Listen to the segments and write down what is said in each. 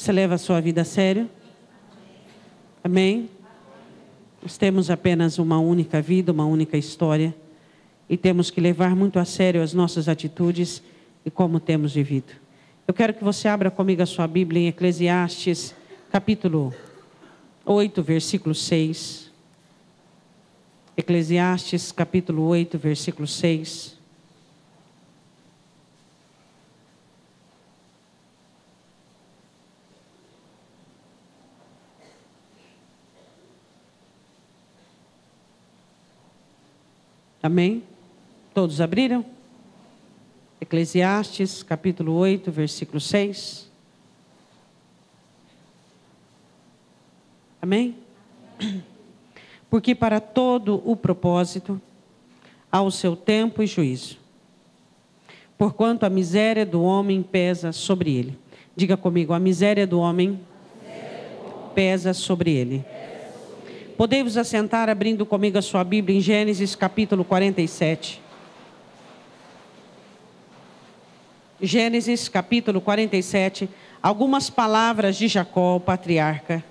Você leva a sua vida a sério? Amém? Nós temos apenas uma única vida, uma única história. E temos que levar muito a sério as nossas atitudes e como temos vivido. Eu quero que você abra comigo a sua Bíblia em Eclesiastes, capítulo 8, versículo 6. Eclesiastes, capítulo 8, versículo 6. Amém? Todos abriram? Eclesiastes, capítulo 8, versículo 6. Amém? Porque para todo o propósito há o seu tempo e juízo, porquanto a miséria do homem pesa sobre ele. Diga comigo, a miséria do homem pesa sobre ele. Podemos assentar abrindo comigo a sua Bíblia em Gênesis capítulo 47. Gênesis capítulo 47, algumas palavras de Jacó, o patriarca.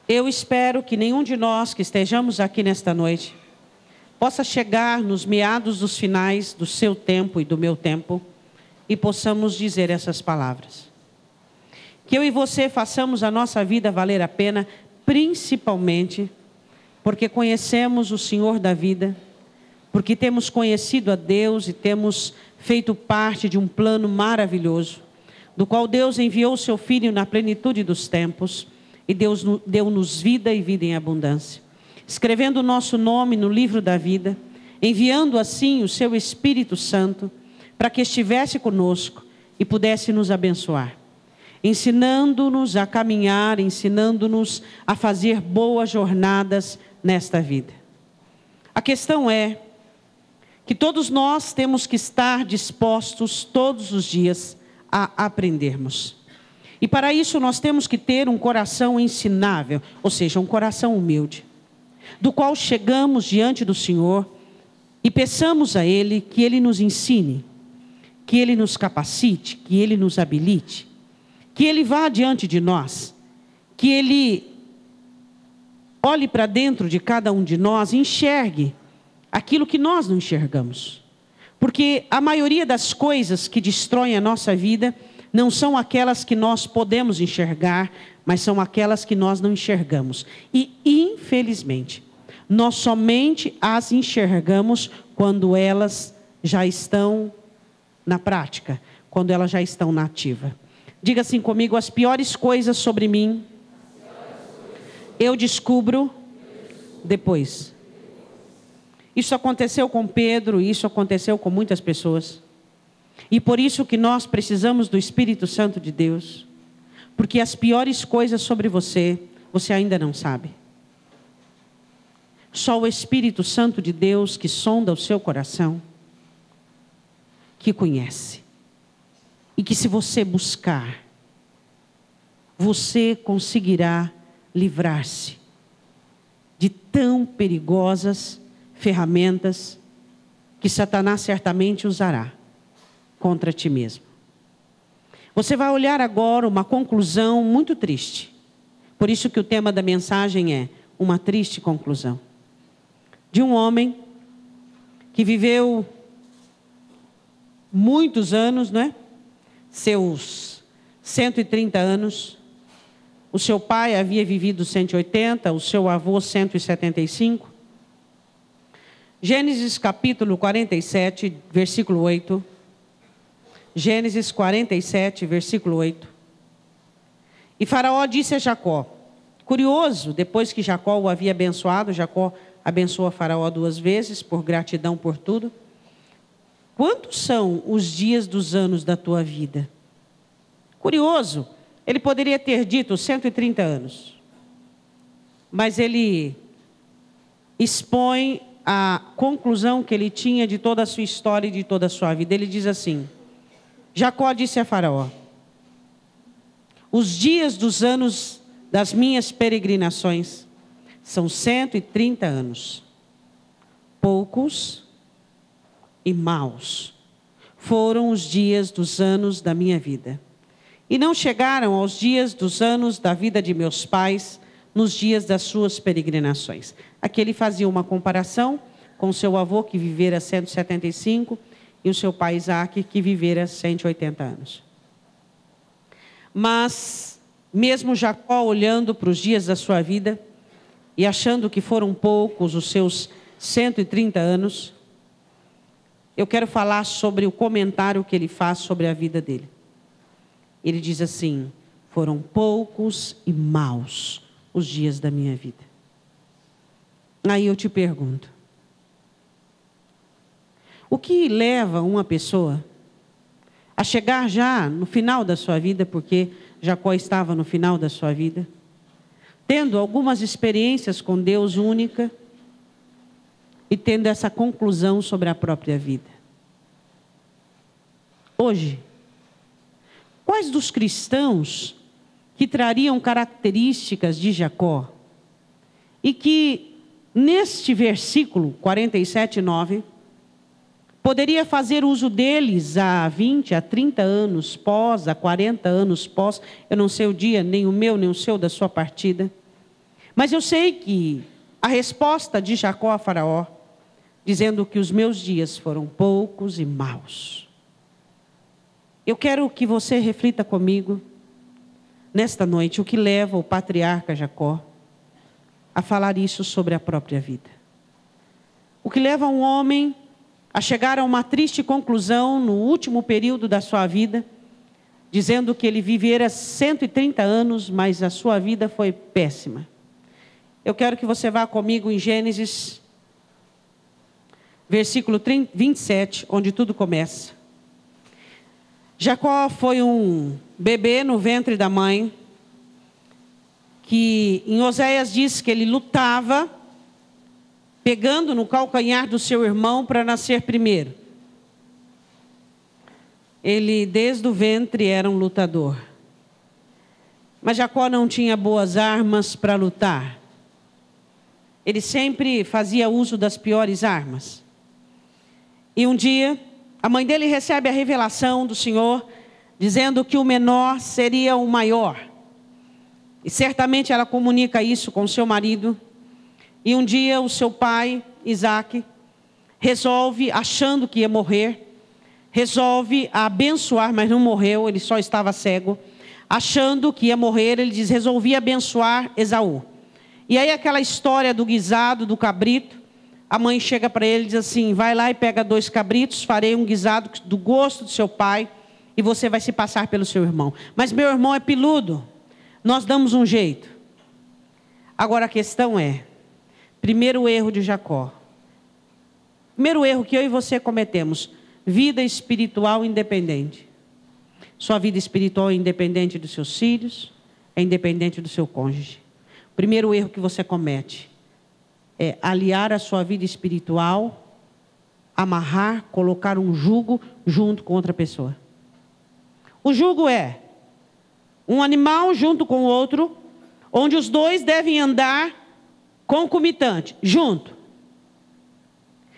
Eu espero que nenhum de nós que estejamos aqui nesta noite possa chegar nos meados dos finais do seu tempo e do meu tempo e possamos dizer essas palavras. Que eu e você façamos a nossa vida valer a pena, principalmente porque conhecemos o Senhor da vida, porque temos conhecido a Deus e temos feito parte de um plano maravilhoso, do qual Deus enviou o seu Filho na plenitude dos tempos e Deus deu-nos vida e vida em abundância, escrevendo o nosso nome no livro da vida, enviando assim o seu Espírito Santo para que estivesse conosco e pudesse nos abençoar, ensinando-nos a caminhar, ensinando-nos a fazer boas jornadas nesta vida. A questão é que todos nós temos que estar dispostos todos os dias a aprendermos. E para isso nós temos que ter um coração ensinável, ou seja, um coração humilde, do qual chegamos diante do Senhor e peçamos a Ele que Ele nos ensine, que Ele nos capacite, que Ele nos habilite, que Ele vá diante de nós, que Ele olhe para dentro de cada um de nós e enxergue aquilo que nós não enxergamos. Porque a maioria das coisas que destroem a nossa vida não são aquelas que nós podemos enxergar, mas são aquelas que nós não enxergamos. E, infelizmente, nós somente as enxergamos quando elas já estão na prática, quando elas já estão na ativa. Diga assim comigo, as piores coisas sobre mim, eu descubro depois. Isso aconteceu com Pedro, isso aconteceu com muitas pessoas. E por isso que nós precisamos do Espírito Santo de Deus. Porque as piores coisas sobre você, você ainda não sabe. Só o Espírito Santo de Deus que sonda o seu coração, que conhece. E que se você buscar, você conseguirá livrar-se de tão perigosas ferramentas que Satanás certamente usará contra ti mesmo. Você vai olhar agora uma conclusão muito triste. Por isso que o tema da mensagem é uma triste conclusão. De um homem que viveu muitos anos, né? Seus 130 anos. O seu pai havia vivido 180, o seu avô 175. Gênesis capítulo 47, versículo 8. Gênesis 47, versículo 8. E Faraó disse a Jacó, curioso, depois que Jacó o havia abençoado, Jacó abençoa Faraó 2 vezes, por gratidão por tudo. Quantos são os dias dos anos da tua vida? Curioso, ele poderia ter dito 130 anos. Mas ele expõe a conclusão que ele tinha de toda a sua história e de toda a sua vida. Ele diz assim, Jacó disse a Faraó, os dias dos anos das minhas peregrinações são 130 anos, poucos e maus. foram os dias dos anos da minha vida. E não chegaram aos dias dos anos da vida de meus pais, nos dias das suas peregrinações. Aqui ele fazia uma comparação com seu avô, que vivera 175, e o seu pai Isaque, que vivera 180 anos. Mas, mesmo Jacó olhando para os dias da sua vida, e achando que foram poucos os seus 130 anos, eu quero falar sobre o comentário que ele faz sobre a vida dele. Ele diz assim: foram poucos e maus os dias da minha vida. Aí eu te pergunto, o que leva uma pessoa a chegar já no final da sua vida, porque Jacó estava no final da sua vida, tendo algumas experiências com Deus única e tendo essa conclusão sobre a própria vida? Hoje, quais dos cristãos que trariam características de Jacó e que neste versículo 47:9 poderia fazer uso deles há 20, há 30 anos pós, há 40 anos pós, eu não sei o dia, nem o meu, nem o seu, da sua partida, mas eu sei que a resposta de Jacó a Faraó, dizendo que os meus dias foram poucos e maus. Eu quero que você reflita comigo, nesta noite, o que leva o patriarca Jacó a falar isso sobre a própria vida. O que leva um homem a chegar a uma triste conclusão no último período da sua vida, dizendo que ele vivera 130 anos, mas a sua vida foi péssima. Eu quero que você vá comigo em Gênesis, versículo 27, onde tudo começa. Jacó foi um bebê no ventre da mãe, que em Oséias diz que ele lutava, pegando no calcanhar do seu irmão para nascer primeiro. Ele, desde o ventre, era um lutador. Mas Jacó não tinha boas armas para lutar. Ele sempre fazia uso das piores armas. E um dia, a mãe dele recebe a revelação do Senhor, dizendo que o menor seria o maior. E certamente ela comunica isso com seu marido. E um dia o seu pai, Isaque, resolve, achando que ia morrer, resolve abençoar, mas não morreu, ele só estava cego. Achando que ia morrer, ele diz, resolvi abençoar Esaú. E aí aquela história do guisado, do cabrito, a mãe chega para ele e diz assim, vai lá e pega 2 cabritos, farei um guisado do gosto do seu pai, e você vai se passar pelo seu irmão. Mas meu irmão é peludo, nós damos um jeito. Agora a questão é, primeiro erro de Jacó. Primeiro erro que eu e você cometemos, vida espiritual independente. Sua vida espiritual é independente dos seus filhos, é independente do seu cônjuge. Primeiro erro que você comete é aliar a sua vida espiritual, amarrar, colocar um jugo junto com outra pessoa. O jugo é um animal junto com o outro, onde os dois devem andar concomitante, junto.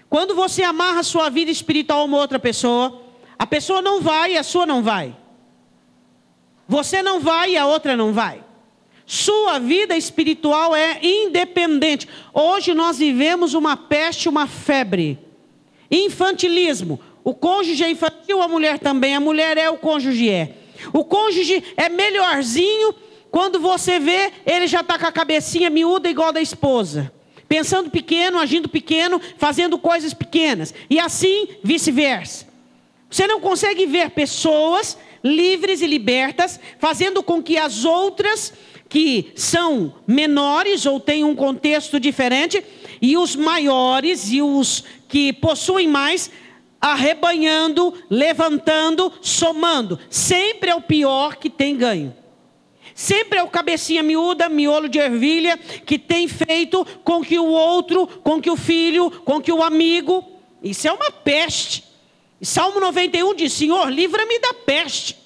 Quando você amarra a sua vida espiritual a uma outra pessoa, a pessoa não vai e a sua não vai. Você não vai e a outra não vai. Sua vida espiritual é independente. Hoje nós vivemos uma peste, uma febre. Infantilismo. O cônjuge é infantil, a mulher também. A mulher é, o cônjuge é. O cônjuge é melhorzinho. Quando você vê, ele já está com a cabecinha miúda igual da esposa. Pensando pequeno, agindo pequeno, fazendo coisas pequenas. E assim, vice-versa. Você não consegue ver pessoas livres e libertas, fazendo com que as outras, que são menores ou têm um contexto diferente, e os maiores e os que possuem mais, arrebanhando, levantando, somando. Sempre é o pior que tem ganho. Sempre é o cabecinha miúda, miolo de ervilha, que tem feito com que o outro, com que o filho, com que o amigo... Isso é uma peste. Salmo 91 diz, Senhor, livra-me da peste.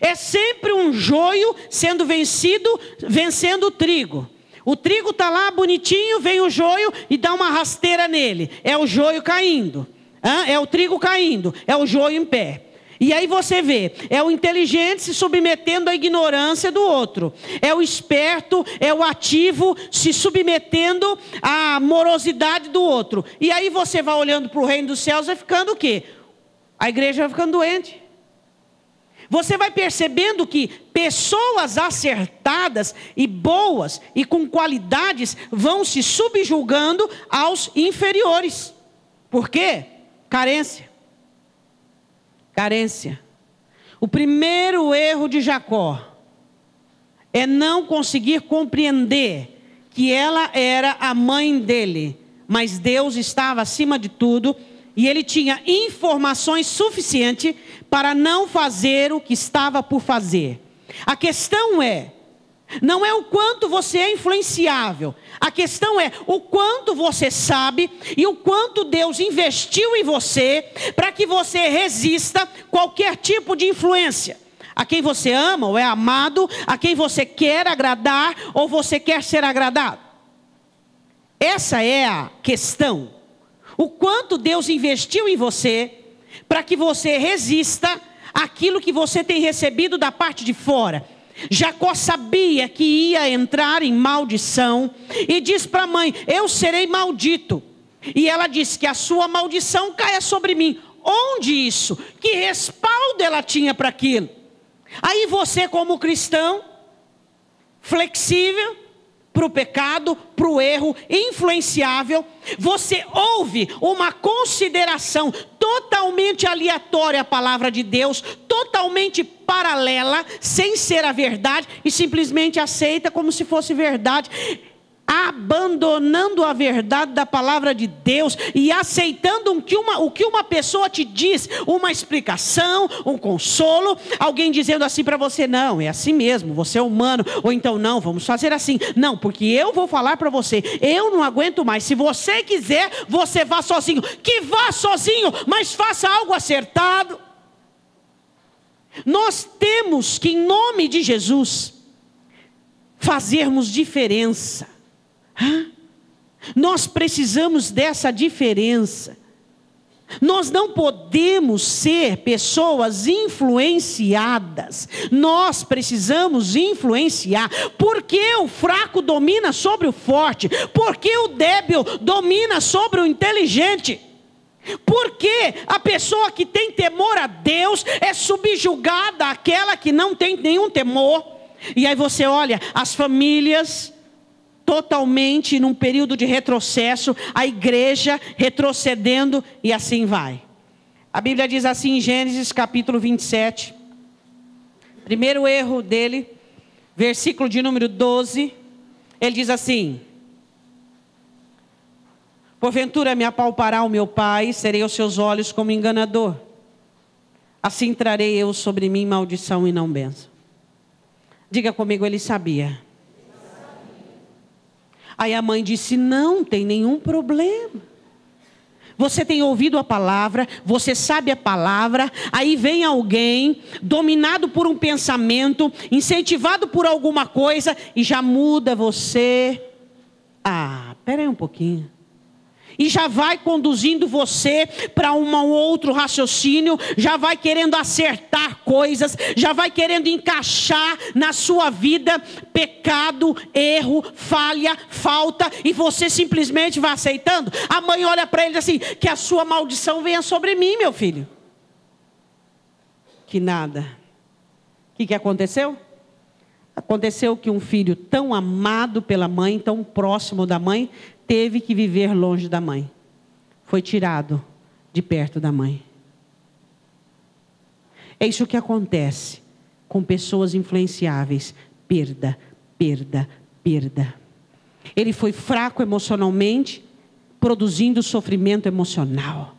É sempre um joio sendo vencido, vencendo o trigo. O trigo está lá bonitinho, vem o joio e dá uma rasteira nele. É o joio caindo. É o trigo caindo, é o joio em pé. E aí você vê, é o inteligente se submetendo à ignorância do outro. É o esperto, é o ativo se submetendo à morosidade do outro. E aí você vai olhando para o reino dos céus, vai ficando o quê? A igreja vai ficando doente. Você vai percebendo que pessoas acertadas e boas e com qualidades vão se subjugando aos inferiores. Por quê? Carência. Carência. O primeiro erro de Jacó é não conseguir compreender que ela era a mãe dele, mas Deus estava acima de tudo e ele tinha informações suficientes para não fazer o que estava por fazer. A questão não é o quanto você é influenciável. A questão é o quanto você sabe e o quanto Deus investiu em você para que você resista qualquer tipo de influência. A quem você ama ou é amado, a quem você quer agradar ou você quer ser agradado. Essa é a questão. O quanto Deus investiu em você para que você resista àquilo que você tem recebido da parte de fora. Jacó sabia que ia entrar em maldição e diz para a mãe: eu serei maldito. E ela disse que a sua maldição caia sobre mim. Onde isso? Que respaldo ela tinha para aquilo? Aí você, como cristão, flexível para o pecado, para o erro, influenciável, você ouve uma consideração totalmente aleatória à palavra de Deus, totalmente paralela, sem ser a verdade, e simplesmente aceita como se fosse verdade, abandonando a verdade da palavra de Deus e aceitando o que uma pessoa te diz, uma explicação, um consolo, alguém dizendo assim para você: não, é assim mesmo, você é humano, ou então não, vamos fazer assim, não, porque eu vou falar para você, eu não aguento mais, se você quiser, você vá sozinho, que vá sozinho, mas faça algo acertado. Nós temos que, em nome de Jesus, fazermos diferença. Nós precisamos dessa diferença. Nós não podemos ser pessoas influenciadas. Nós precisamos influenciar. Porque o fraco domina sobre o forte. Porque o débil domina sobre o inteligente. Porque a pessoa que tem temor a Deus é subjugada àquela que não tem nenhum temor. E aí você olha as famílias totalmente num período de retrocesso, a igreja retrocedendo e assim vai. A Bíblia diz assim em Gênesis capítulo 27, primeiro erro dele, versículo de número 12, ele diz assim: porventura me apalpará o meu pai, serei aos seus olhos como enganador, assim trarei eu sobre mim maldição e não bênção. Diga comigo, ele sabia. Aí a mãe disse: não tem nenhum problema. Você tem ouvido a palavra, você sabe a palavra, aí vem alguém dominado por um pensamento, incentivado por alguma coisa e já muda você. Espera aí um pouquinho. E já vai conduzindo você para um outro raciocínio, já vai querendo acertar coisas, já vai querendo encaixar na sua vida pecado, erro, falha, falta, e você simplesmente vai aceitando. A mãe olha para ele assim: que a sua maldição venha sobre mim, meu filho. Que nada. O que aconteceu? Aconteceu que um filho tão amado pela mãe, tão próximo da mãe, teve que viver longe da mãe. Foi tirado de perto da mãe. É isso que acontece com pessoas influenciáveis. Perda, perda, perda. Ele foi fraco emocionalmente, produzindo sofrimento emocional.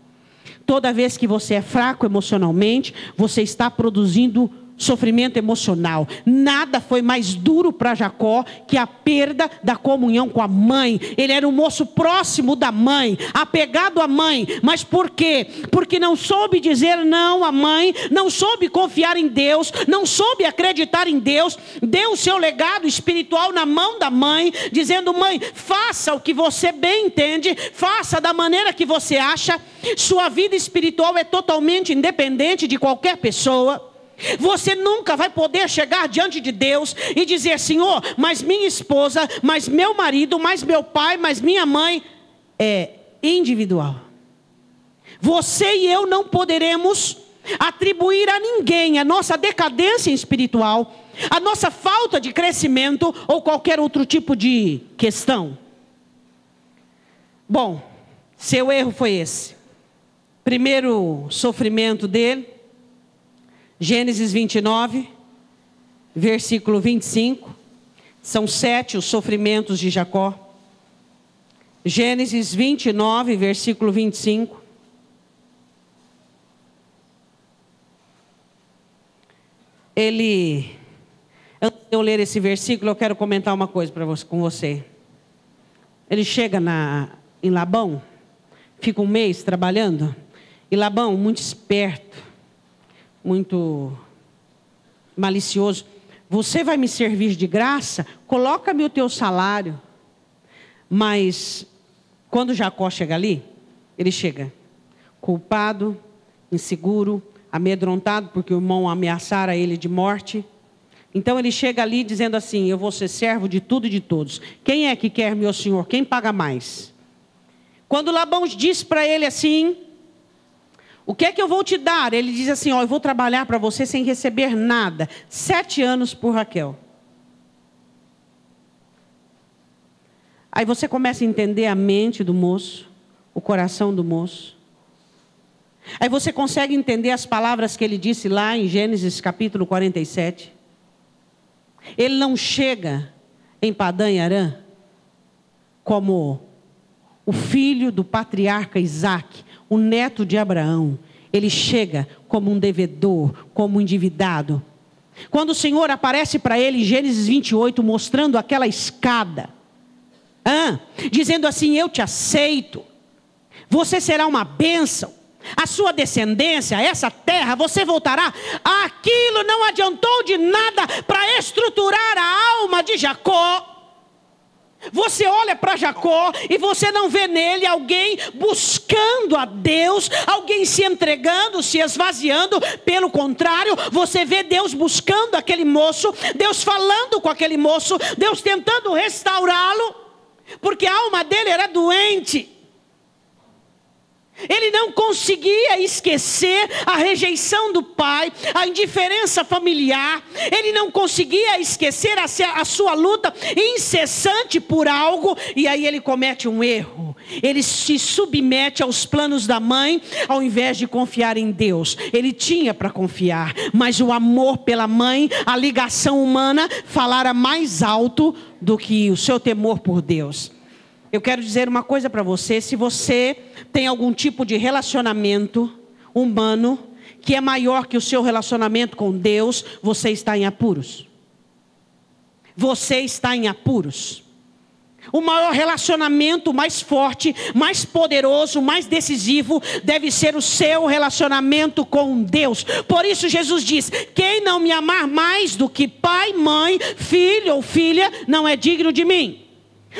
Toda vez que você é fraco emocionalmente, você está produzindo sofrimento emocional. Nada foi mais duro para Jacó que a perda da comunhão com a mãe. Ele era um moço próximo da mãe, apegado à mãe. Mas por quê? Porque não soube dizer não à mãe, não soube confiar em Deus, não soube acreditar em Deus. Deu o seu legado espiritual na mão da mãe, dizendo: mãe, faça o que você bem entende, faça da maneira que você acha. Sua vida espiritual é totalmente independente de qualquer pessoa. Você nunca vai poder chegar diante de Deus e dizer: Senhor, mas minha esposa, mas meu marido, mas meu pai, mas minha mãe. É individual. Você e eu não poderemos atribuir a ninguém a nossa decadência espiritual, a nossa falta de crescimento ou qualquer outro tipo de questão. Bom, seu erro foi esse. Primeiro sofrimento dele, Gênesis 29, versículo 25. São 7 os sofrimentos de Jacó. Gênesis 29, versículo 25. Antes de eu ler esse versículo, eu quero comentar uma coisa com você. Ele chega em Labão, fica um mês trabalhando. E Labão, muito esperto, muito malicioso: você vai me servir de graça? Coloca-me o teu salário. Mas quando Jacó chega ali, ele chega culpado, inseguro, amedrontado, porque o irmão ameaçara ele de morte. Então ele chega ali dizendo assim: eu vou ser servo de tudo e de todos. Quem é que quer meu senhor? Quem paga mais? Quando Labão diz para ele assim: o que é que eu vou te dar? Ele diz assim: eu vou trabalhar para você sem receber nada. 7 anos por Raquel. Aí você começa a entender a mente do moço, o coração do moço. Aí você consegue entender as palavras que ele disse lá em Gênesis capítulo 47. Ele não chega em Padã e Arã como o filho do patriarca Isaac, o neto de Abraão. Ele chega como um devedor, como um endividado. Quando o Senhor aparece para ele em Gênesis 28, mostrando aquela escada, dizendo assim: eu te aceito, você será uma bênção, a sua descendência, essa terra, você voltará. Aquilo não adiantou de nada para estruturar a alma de Jacó. Você olha para Jacó e você não vê nele alguém buscando a Deus, alguém se entregando, se esvaziando. Pelo contrário, você vê Deus buscando aquele moço, Deus falando com aquele moço, Deus tentando restaurá-lo, porque a alma dele era doente. Ele não conseguia esquecer a rejeição do pai, a indiferença familiar. Ele não conseguia esquecer a sua luta incessante por algo. E aí ele comete um erro. Ele se submete aos planos da mãe, ao invés de confiar em Deus. Ele tinha para confiar, mas o amor pela mãe, a ligação humana, falara mais alto do que o seu temor por Deus. Eu quero dizer uma coisa para você: se você tem algum tipo de relacionamento humano que é maior que o seu relacionamento com Deus, você está em apuros. Você está em apuros. O maior relacionamento, mais forte, mais poderoso, mais decisivo, deve ser o seu relacionamento com Deus. Por isso Jesus diz: quem não me amar mais do que pai, mãe, filho ou filha, não é digno de mim.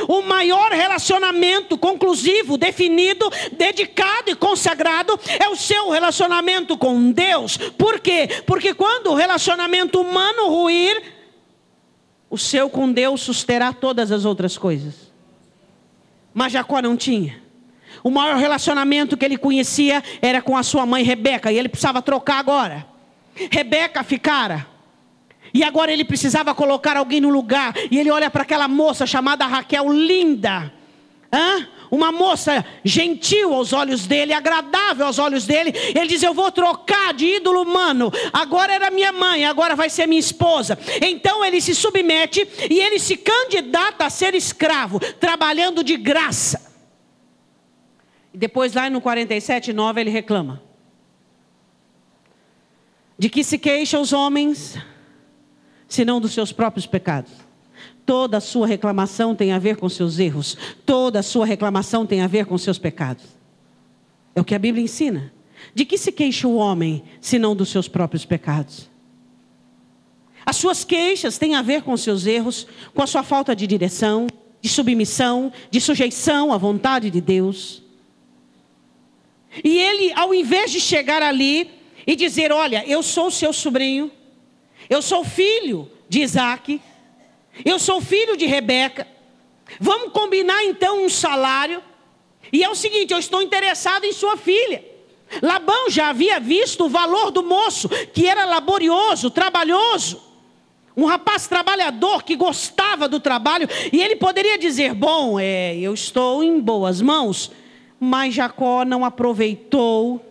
O maior relacionamento conclusivo, definido, dedicado e consagrado é o seu relacionamento com Deus. Por quê? Porque quando o relacionamento humano ruir, o seu com Deus susterá todas as outras coisas. Mas Jacó não tinha. O maior relacionamento que ele conhecia era com a sua mãe Rebeca, e ele precisava trocar agora. Rebeca ficara. E agora ele precisava colocar alguém no lugar. E ele olha para aquela moça chamada Raquel, linda. Uma moça gentil aos olhos dele, agradável aos olhos dele. Ele diz: eu vou trocar de ídolo humano. Agora era minha mãe, agora vai ser minha esposa. Então ele se submete e ele se candidata a ser escravo, trabalhando de graça. E depois lá no 47:9 ele reclama: De que se queixam os homens, senão dos seus próprios pecados? Toda a sua reclamação tem a ver com seus erros. Toda a sua reclamação tem a ver com seus pecados. É o que a Bíblia ensina. De que se queixa o homem, senão dos seus próprios pecados? As suas queixas têm a ver com seus erros, com a sua falta de direção, de submissão, de sujeição à vontade de Deus. E ele, ao invés de chegar ali e dizer, olha, eu sou seu sobrinho, eu sou filho de Isaac, eu sou filho de Rebeca, vamos combinar então um salário, e é o seguinte, eu estou interessado em sua filha. Labão já havia visto o valor do moço, que era laborioso, trabalhoso, um rapaz trabalhador que gostava do trabalho, e ele poderia dizer, bom, eu estou em boas mãos, mas Jacó não aproveitou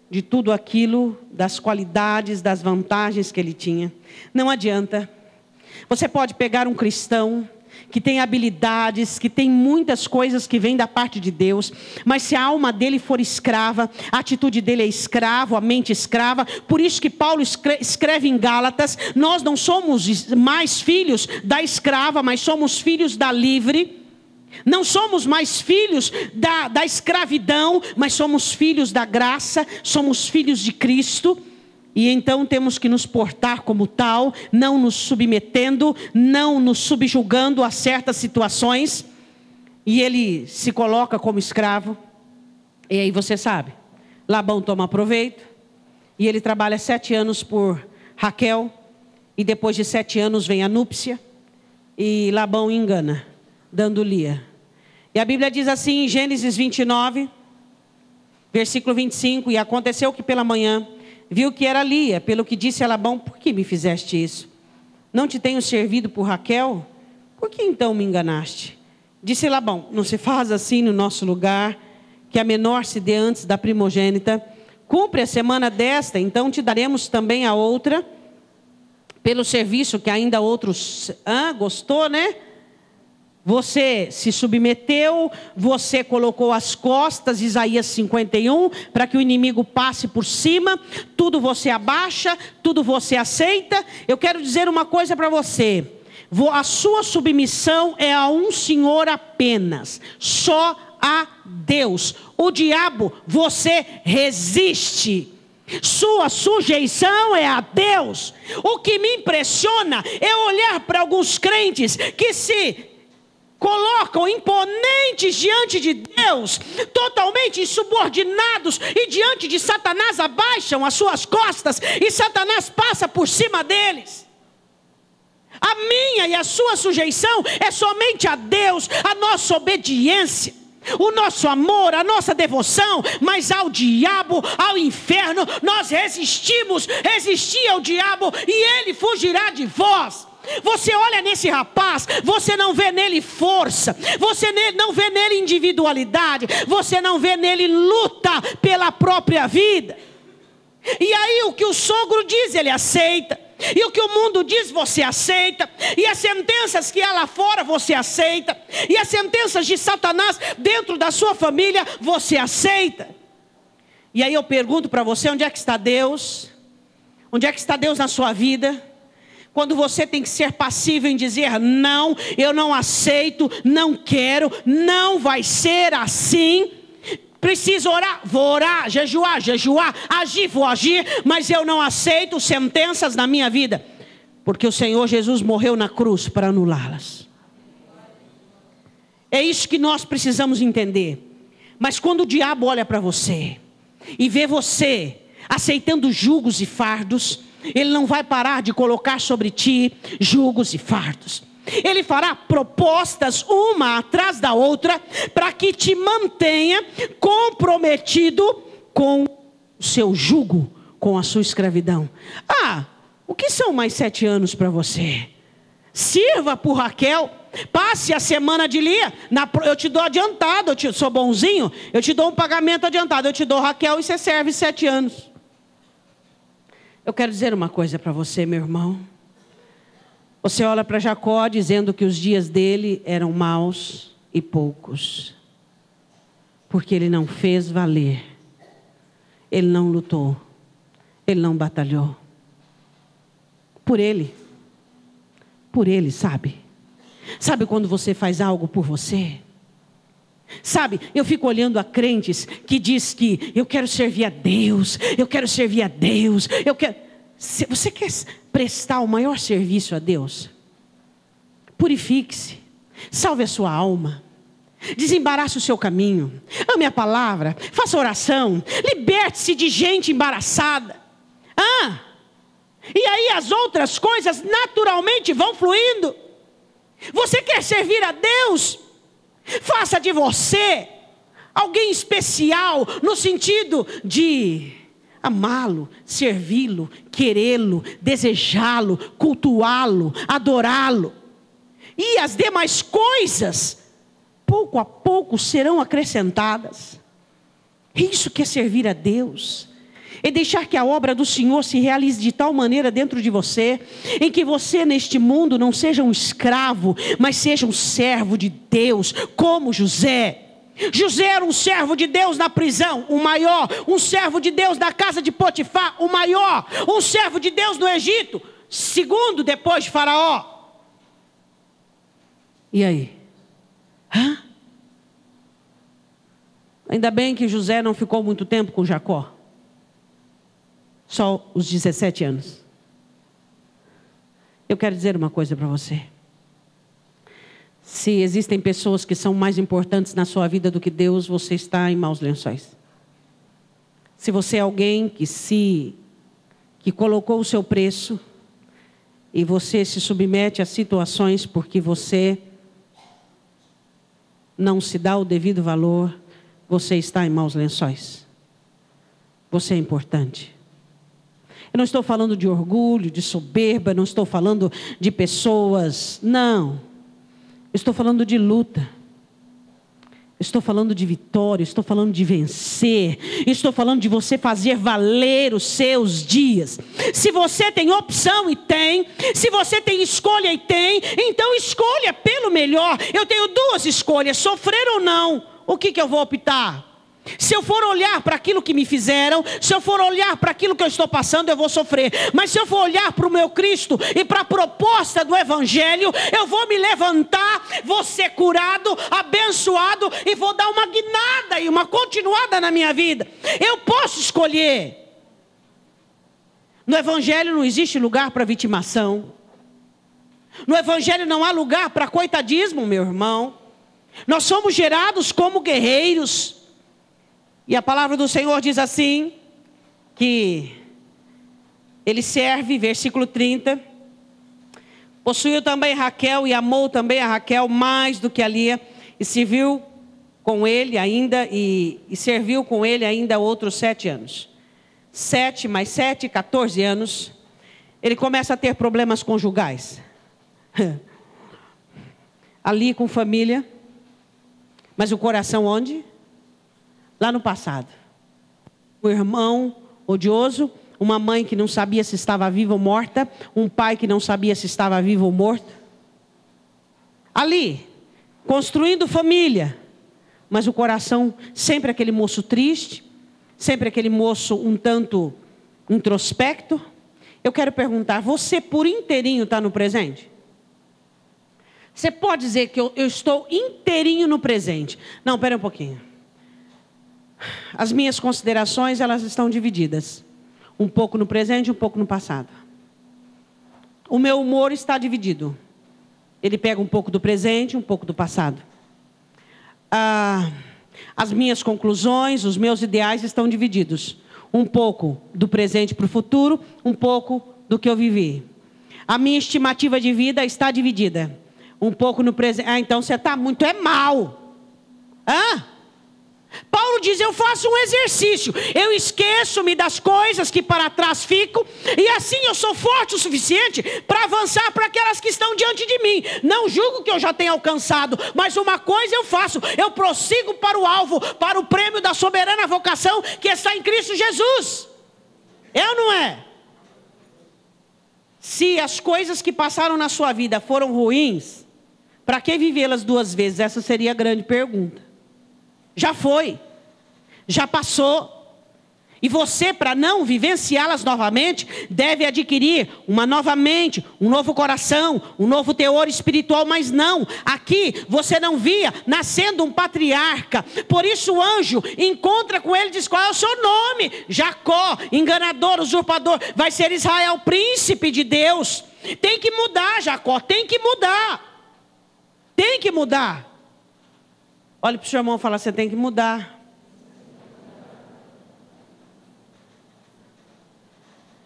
de tudo aquilo, das qualidades, das vantagens que ele tinha. Não adianta. Você pode pegar um cristão que tem habilidades, que tem muitas coisas que vêm da parte de Deus, mas se a alma dele for escrava, a atitude dele é escrava, a mente escrava. Por isso que Paulo escreve em Gálatas, nós não somos mais filhos da escrava, mas somos filhos da livre. Não somos mais filhos da escravidão, mas somos filhos da graça, somos filhos de Cristo. E então temos que nos portar como tal, não nos submetendo, não nos subjugando a certas situações. E ele se coloca como escravo. E aí você sabe, Labão toma proveito. E ele trabalha 7 anos por Raquel. E depois de 7 anos vem a núpcia. E Labão engana, dando Lia. E a Bíblia diz assim em Gênesis 29, versículo 25. E aconteceu que pela manhã viu que era Lia, pelo que disse a Labão, por que me fizeste isso? Não te tenho servido por Raquel? Por que então me enganaste? Disse Labão, não se faz assim no nosso lugar, que a menor se dê antes da primogênita. Cumpre a semana desta, então te daremos também a outra, pelo serviço que ainda outros... gostou, né? Você se submeteu, você colocou as costas, Isaías 51, para que o inimigo passe por cima, tudo você abaixa, tudo você aceita. Eu quero dizer uma coisa para você, a sua submissão é a um Senhor apenas, só a Deus. O diabo você resiste. Sua sujeição é a Deus. O que me impressiona é olhar para alguns crentes que se colocam imponentes diante de Deus, totalmente insubordinados, e diante de Satanás abaixam as suas costas, e Satanás passa por cima deles. A minha e a sua sujeição é somente a Deus, a nossa obediência, o nosso amor, a nossa devoção. Mas ao diabo, ao inferno, nós resistimos. Resistir ao diabo e ele fugirá de vós. Você olha nesse rapaz, você não vê nele força, você não vê nele individualidade, você não vê nele luta pela própria vida. E aí o que o sogro diz, ele aceita. E o que o mundo diz, você aceita. E as sentenças que há lá fora, você aceita. E as sentenças de Satanás dentro da sua família, você aceita. E aí eu pergunto para você, onde é que está Deus? Onde é que está Deus na sua vida? Quando você tem que ser passível em dizer, não, eu não aceito, não quero, não vai ser assim. Preciso orar, vou orar, jejuar, agir, vou agir, mas eu não aceito sentenças na minha vida, porque o Senhor Jesus morreu na cruz para anulá-las. É isso que nós precisamos entender. Mas quando o diabo olha para você e vê você aceitando julgos e fardos, ele não vai parar de colocar sobre ti julgos e fardos. Ele fará propostas uma atrás da outra para que te mantenha comprometido com o seu jugo, com a sua escravidão. O que são mais 7 anos para você? Sirva por Raquel, passe a semana de Lia, eu te dou adiantado, eu sou bonzinho, eu te dou um pagamento adiantado, eu te dou Raquel e você serve 7 anos. Eu quero dizer uma coisa para você, meu irmão. Você olha para Jacó dizendo que os dias dele eram maus e poucos, porque ele não fez valer, ele não lutou, Ele não batalhou. Por ele, sabe? Sabe quando você faz algo por você? Sabe, eu fico olhando a crentes que diz que eu quero servir a Deus, eu quero servir a Deus, eu quero... Você quer prestar o maior serviço a Deus? Purifique-se, salve a sua alma, desembarace o seu caminho, ame a palavra, faça oração, liberte-se de gente embaraçada. E aí as outras coisas naturalmente vão fluindo. Você quer servir a Deus? Faça de você alguém especial, no sentido de amá-lo, servi-lo, querê-lo, desejá-lo, cultuá-lo, adorá-lo. E as demais coisas, pouco a pouco, serão acrescentadas. Isso que é servir a Deus. É deixar que a obra do Senhor se realize de tal maneira dentro de você, em que você neste mundo não seja um escravo, mas seja um servo de Deus, como José. José era um servo de Deus na prisão, o maior. Um servo de Deus na casa de Potifar, o maior. Um servo de Deus no Egito, segundo depois de Faraó. E aí? Ainda bem que José não ficou muito tempo com Jacó. Só os 17 anos. Eu quero dizer uma coisa para você. Se existem pessoas que são mais importantes na sua vida do que Deus, você está em maus lençóis. Se você é alguém que colocou o seu preço e você se submete a situações porque você não se dá o devido valor, você está em maus lençóis. Você é importante. Eu não estou falando de orgulho, de soberba, não estou falando de pessoas, não. Eu estou falando de luta. Estou falando de vitória, estou falando de vencer. Estou falando de você fazer valer os seus dias. Se você tem opção e tem, se você tem escolha e tem, então escolha pelo melhor. Eu tenho duas escolhas, sofrer ou não. O que eu vou optar? Se eu for olhar para aquilo que me fizeram, se eu for olhar para aquilo que eu estou passando, eu vou sofrer. Mas se eu for olhar para o meu Cristo e para a proposta do Evangelho, eu vou me levantar, vou ser curado, abençoado e vou dar uma guinada e uma continuada na minha vida. Eu posso escolher. No Evangelho não existe lugar para vitimação. No Evangelho não há lugar para coitadismo, meu irmão. Nós somos gerados como guerreiros. E a palavra do Senhor diz assim, que ele serve, versículo 30, possuiu também Raquel e amou também a Raquel mais do que a Lia, e serviu com ele ainda, e serviu com ele ainda outros 7 anos. 7 mais 7, 14 anos, ele começa a ter problemas conjugais. Ali com família, mas o coração onde? Lá no passado. Um irmão odioso, uma mãe que não sabia se estava viva ou morta, um pai que não sabia se estava vivo ou morto. Ali, construindo família, mas o coração sempre aquele moço triste, sempre aquele moço um tanto introspecto. Eu quero perguntar, você por inteirinho está no presente? Você pode dizer que eu estou inteirinho no presente? Não, espera um pouquinho. As minhas considerações, elas estão divididas. Um pouco no presente e um pouco no passado. O meu humor está dividido. Ele pega um pouco do presente e um pouco do passado. As minhas conclusões, os meus ideais estão divididos. Um pouco do presente para o futuro, um pouco do que eu vivi. A minha estimativa de vida está dividida. Um pouco no presente. Então você está muito mal. Paulo diz, eu faço um exercício, eu esqueço-me das coisas que para trás ficam, e assim eu sou forte o suficiente para avançar para aquelas que estão diante de mim. Não julgo que eu já tenha alcançado, mas uma coisa eu faço, eu prossigo para o alvo, para o prêmio da soberana vocação que está em Cristo Jesus. É ou não é? Se as coisas que passaram na sua vida foram ruins, para que vivê-las 2 vezes? Essa seria a grande pergunta. Já foi, já passou. E você, para não vivenciá-las novamente, deve adquirir uma nova mente, um novo coração, um novo teor espiritual. Mas não, aqui você não via nascendo um patriarca. Por isso o anjo encontra com ele e diz: qual é o seu nome? Jacó, enganador, usurpador. Vai ser Israel, príncipe de Deus. Tem que mudar, Jacó, tem que mudar. Tem que mudar. Olha para o seu irmão e fala: você tem que mudar.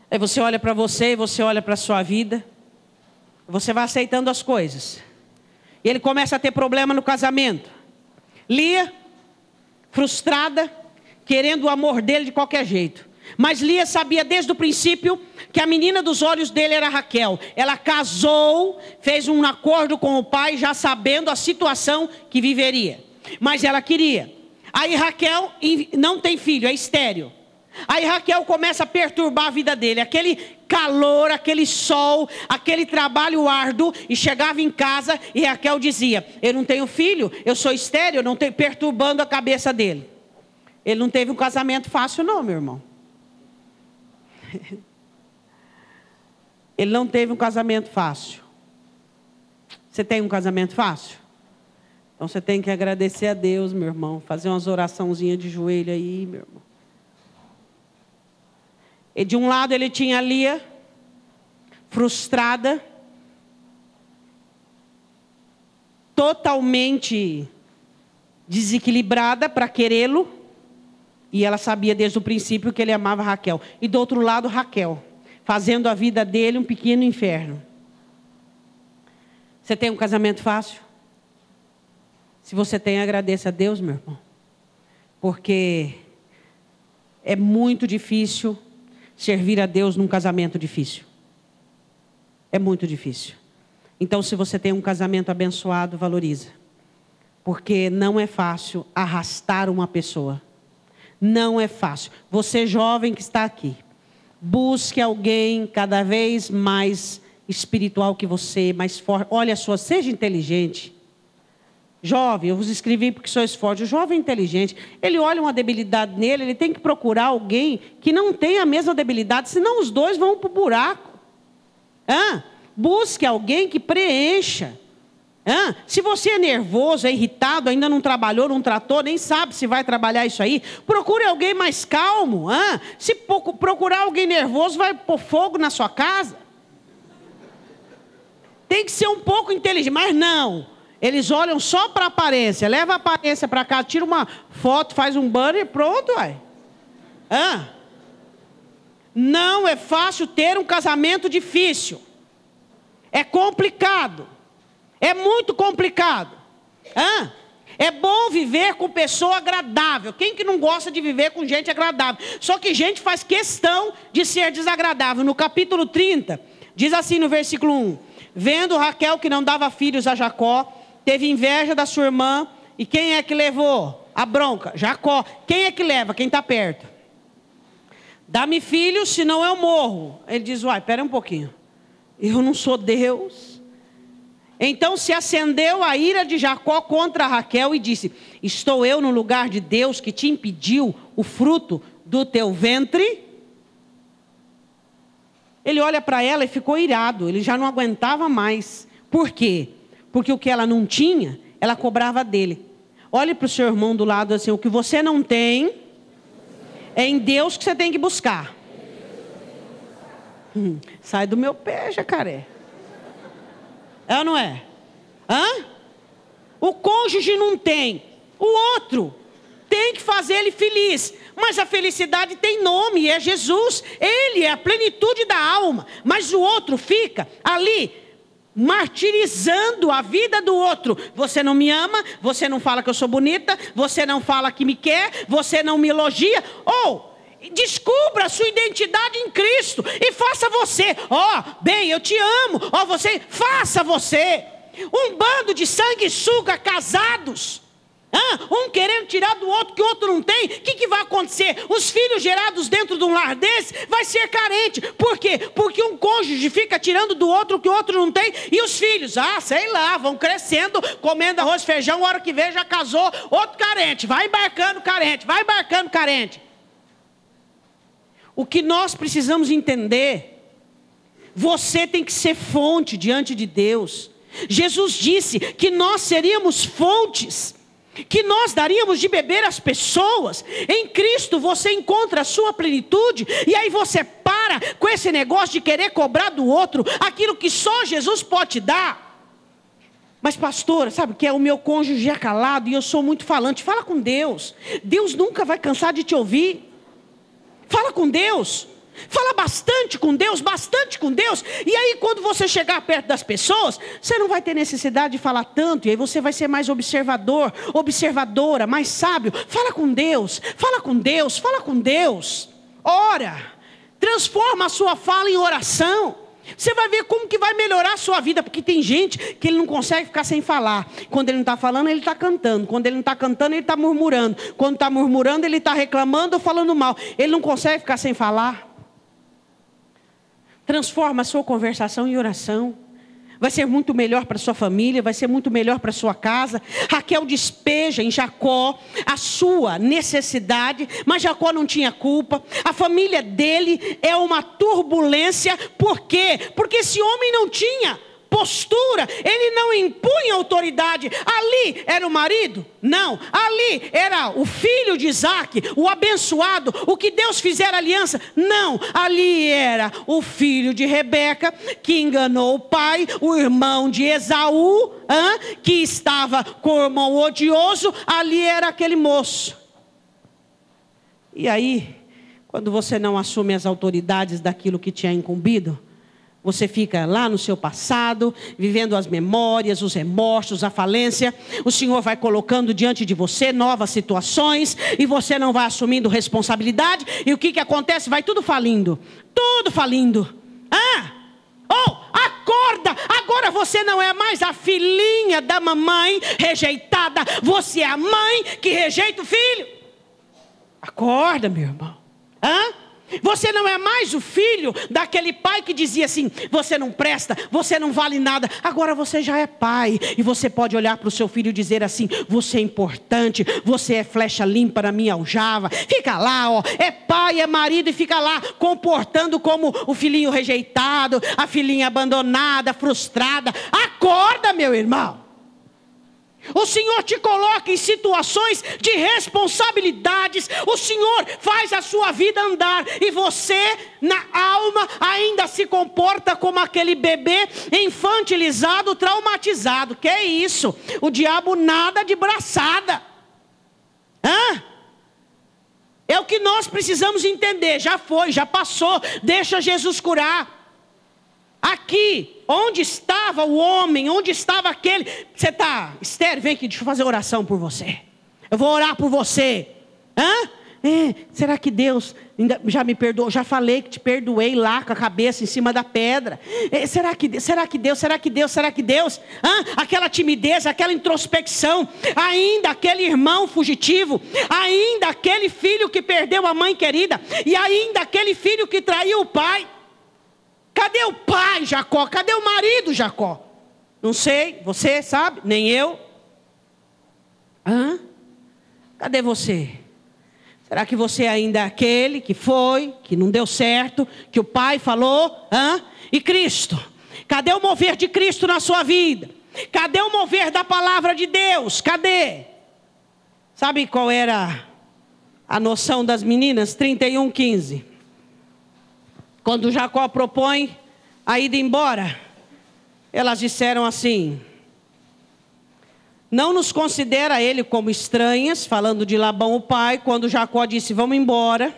Aí você olha para você, você olha para a sua vida, você vai aceitando as coisas. E ele começa a ter problema no casamento. Lia, frustrada, querendo o amor dele de qualquer jeito. Mas Lia sabia desde o princípio que a menina dos olhos dele era Raquel. Ela casou, fez um acordo com o pai, já sabendo a situação que viveria. Mas ela queria. Aí Raquel não tem filho, é estéril. Aí Raquel começa a perturbar a vida dele. Aquele calor, aquele sol, aquele trabalho árduo. E chegava em casa e Raquel dizia: eu não tenho filho, eu sou estéril, eu não tenho, perturbando a cabeça dele. Ele não teve um casamento fácil não, meu irmão. Ele não teve um casamento fácil. Você tem um casamento fácil? Então você tem que agradecer a Deus, meu irmão. Fazer umas oraçãozinhas de joelho aí, meu irmão. E de um lado ele tinha Lia, frustrada, totalmente desequilibrada para querê-lo. E ela sabia desde o princípio que ele amava Raquel. E do outro lado Raquel, fazendo a vida dele um pequeno inferno. Você tem um casamento fácil? Se você tem, agradeça a Deus, meu irmão. Porque é muito difícil servir a Deus num casamento difícil. É muito difícil. Então, se você tem um casamento abençoado, valoriza. Porque não é fácil arrastar uma pessoa. Não é fácil. Você jovem que está aqui, busque alguém cada vez mais espiritual que você, mais forte. Olha só, seja inteligente. Jovem, eu vos escrevi porque sois fortes. O jovem inteligente, ele olha uma debilidade nele, ele tem que procurar alguém que não tenha a mesma debilidade, senão os dois vão para o buraco. Busque alguém que preencha. Se você é nervoso, é irritado, ainda não trabalhou, não tratou, nem sabe se vai trabalhar isso aí, procure alguém mais calmo. Se procurar alguém nervoso, vai pôr fogo na sua casa. Tem que ser um pouco inteligente, mas não. Eles olham só para a aparência, leva a aparência para cá, tira uma foto, faz um banner e pronto, uai. Não é fácil ter um casamento difícil. É complicado. É muito complicado. É bom viver com pessoa agradável. Quem que não gosta de viver com gente agradável? Só que gente faz questão de ser desagradável. No capítulo 30, diz assim no versículo 1. Vendo Raquel que não dava filhos a Jacó, teve inveja da sua irmã. E quem é que levou a bronca? Jacó. Quem é que leva? Quem está perto. Dá-me filhos, senão eu morro. Ele diz: uai, espera um pouquinho. Eu não sou Deus. Então se acendeu a ira de Jacó contra Raquel e disse: estou eu no lugar de Deus que te impediu o fruto do teu ventre? Ele olha para ela e ficou irado. Ele já não aguentava mais. Por quê? Porque o que ela não tinha, ela cobrava dele. Olhe para o seu irmão do lado assim: o que você não tem, é em Deus que você tem que buscar. Sai do meu pé, jacaré. É ou não é? O cônjuge não tem. O outro tem que fazer ele feliz. Mas a felicidade tem nome, é Jesus. Ele é a plenitude da alma. Mas o outro fica ali martirizando a vida do outro. Você não me ama, você não fala que eu sou bonita, você não fala que me quer, você não me elogia. Descubra a sua identidade em Cristo e faça você. Bem, eu te amo. Você, faça você. Um bando de sanguessuga casados. Um querendo tirar do outro que o outro não tem. O que vai acontecer? Os filhos gerados dentro de um lar desse vai ser carente. Por quê? Porque um cônjuge fica tirando do outro o que o outro não tem. E os filhos, sei lá, vão crescendo, comendo arroz e feijão. A hora que vê já casou, outro carente. Vai embarcando carente, vai embarcando carente. o que nós precisamos entender, você tem que ser fonte diante de Deus. Jesus disse que nós seríamos fontes, que nós daríamos de beber às pessoas. Em Cristo você encontra a sua plenitude, e aí você para com esse negócio de querer cobrar do outro aquilo que só Jesus pode te dar. Mas pastora, sabe que é o meu cônjuge é calado e eu sou muito falante. Fala com Deus. Deus nunca vai cansar de te ouvir. Fala com Deus. Fala bastante com Deus, bastante com Deus. E aí quando você chegar perto das pessoas, você não vai ter necessidade de falar tanto. E aí você vai ser mais observador, observadora, mais sábio. Fala com Deus, fala com Deus, fala com Deus. Ora, transforma a sua fala em oração. Você vai ver como que vai melhorar a sua vida. Porque tem gente que ele não consegue ficar sem falar. Quando ele não está falando, ele está cantando. Quando ele não está cantando, ele está murmurando. Quando está murmurando, ele está reclamando ou falando mal. Ele não consegue ficar sem falar. Transforma a sua conversação em oração. Vai ser muito melhor para a sua família, vai ser muito melhor para a sua casa. Raquel despeja em Jacó a sua necessidade, mas Jacó não tinha culpa. A família dele é uma turbulência. Por quê? Porque esse homem não tinha postura, ele não impunha autoridade. Ali era o marido? Não. Ali era o filho de Isaac, o abençoado, o que Deus fizera aliança? Não. Ali era o filho de Rebeca, que enganou o pai, o irmão de Esaú, que estava com o irmão odioso. Ali era aquele moço. E aí, quando você não assume as autoridades daquilo que tinha incumbido, você fica lá no seu passado, vivendo as memórias, os remorsos, a falência. O Senhor vai colocando diante de você novas situações, e você não vai assumindo responsabilidade. E o que acontece? Vai tudo falindo. Tudo falindo. Acorda! Agora você não é mais a filhinha da mamãe rejeitada. Você é a mãe que rejeita o filho. Acorda, meu irmão. Você não é mais o filho daquele pai que dizia assim: você não presta, você não vale nada. Agora você já é pai, e você pode olhar para o seu filho e dizer assim: você é importante, você é flecha limpa na minha aljava. Fica lá, é pai, é marido, e fica lá comportando como o filhinho rejeitado, a filhinha abandonada, frustrada. Acorda, meu irmão. O Senhor te coloca em situações de responsabilidades. O Senhor faz a sua vida andar, e você, na alma, ainda se comporta como aquele bebê infantilizado, traumatizado. Que é isso? O diabo nada de braçada. É o que nós precisamos entender. Já foi, já passou. Deixa Jesus curar. Aqui, onde estava o homem, onde estava aquele... Você está, Esther, vem aqui, deixa eu fazer oração por você. Eu vou orar por você. Será que Deus já me perdoou? Já falei que te perdoei lá com a cabeça em cima da pedra. Será que Deus? Aquela timidez, aquela introspecção. Ainda aquele irmão fugitivo. Ainda aquele filho que perdeu a mãe querida. E ainda aquele filho que traiu o pai. Cadê o pai, Jacó? Cadê o marido, Jacó? Não sei, você sabe? Nem eu. Cadê você? Será que você ainda é aquele que foi, que não deu certo, que o pai falou? E Cristo? Cadê o mover de Cristo na sua vida? Cadê o mover da palavra de Deus? Cadê? Sabe qual era a noção das meninas? 31:15. Quando Jacó propõe a ida embora, elas disseram assim: não nos considera ele como estranhas, falando de Labão o pai. Quando Jacó disse: vamos embora,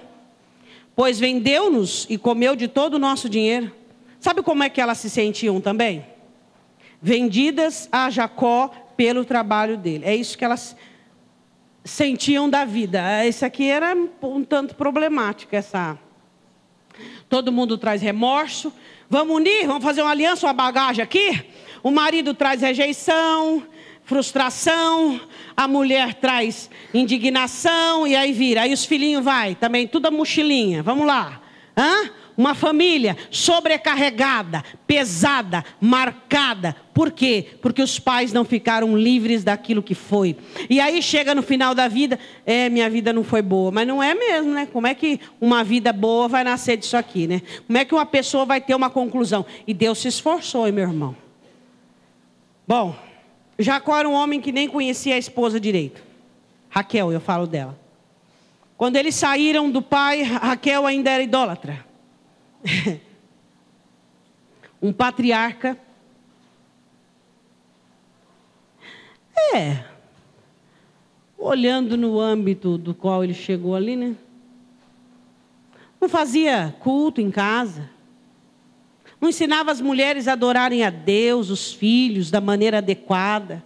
pois vendeu-nos e comeu de todo o nosso dinheiro. Sabe como é que elas se sentiam também? Vendidas a Jacó pelo trabalho dele. É isso que elas sentiam da vida. Isso aqui era um tanto problemático, todo mundo traz remorso. Vamos unir, vamos fazer uma aliança, uma bagagem aqui. O marido traz rejeição, frustração. A mulher traz indignação. E aí vira. Aí os filhinhos vai também, tudo a mochilinha. Vamos lá. uma família sobrecarregada, pesada, marcada. Por quê? Porque os pais não ficaram livres daquilo que foi. E aí chega no final da vida, minha vida não foi boa. Mas não é mesmo, né? Como é que uma vida boa vai nascer disso aqui, né? Como é que uma pessoa vai ter uma conclusão? E Deus se esforçou, hein, meu irmão? Bom, Jacó era um homem que nem conhecia a esposa direito. Raquel, eu falo dela. Quando eles saíram do pai, Raquel ainda era idólatra. Um patriarca. Olhando no âmbito do qual ele chegou ali, né? Não fazia culto em casa. Não ensinava as mulheres a adorarem a Deus, os filhos, da maneira adequada.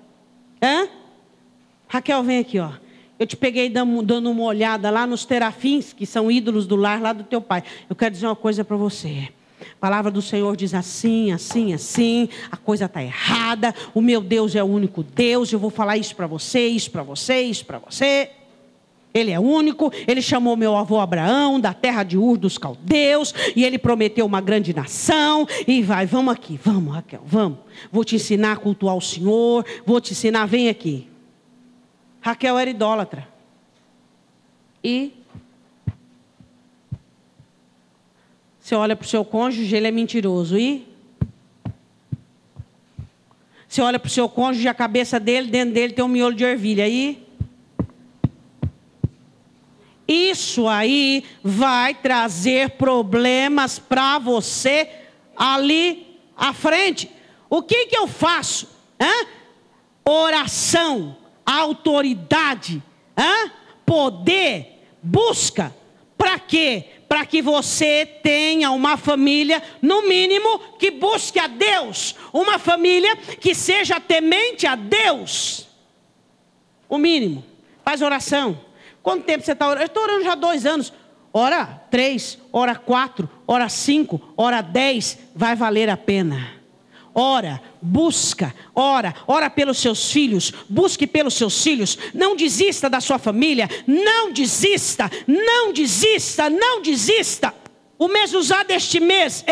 Raquel, vem aqui, ó. Eu te peguei dando uma olhada lá nos terafins, que são ídolos do lar lá do teu pai. Eu quero dizer uma coisa para você. A palavra do Senhor diz assim, assim, assim. A coisa está errada. O meu Deus é o único Deus. Eu vou falar isso para você, isso para você, isso para você. Ele é único. Ele chamou meu avô Abraão da terra de Ur dos Caldeus. E ele prometeu uma grande nação. E vamos aqui, vamos, Raquel, vamos. Vou te ensinar a cultuar o Senhor. Vou te ensinar, vem aqui. Raquel era idólatra. E você olha para o seu cônjuge, ele é mentiroso. E você olha para o seu cônjuge, a cabeça dele, dentro dele tem um miolo de ervilha. E isso aí vai trazer problemas para você ali à frente. O que eu faço? Oração. Autoridade, poder, busca. Para quê? Para que você tenha uma família, no mínimo, que busque a Deus. Uma família que seja temente a Deus. O mínimo. Faz oração. Quanto tempo você está orando? Eu estou orando já há 2 anos. Ora 3, ora 4, ora 5, ora 10. Vai valer a pena. Ora, busca, ora pelos seus filhos, busque pelos seus filhos, não desista da sua família, não desista, não desista, não desista. O mês usado este mês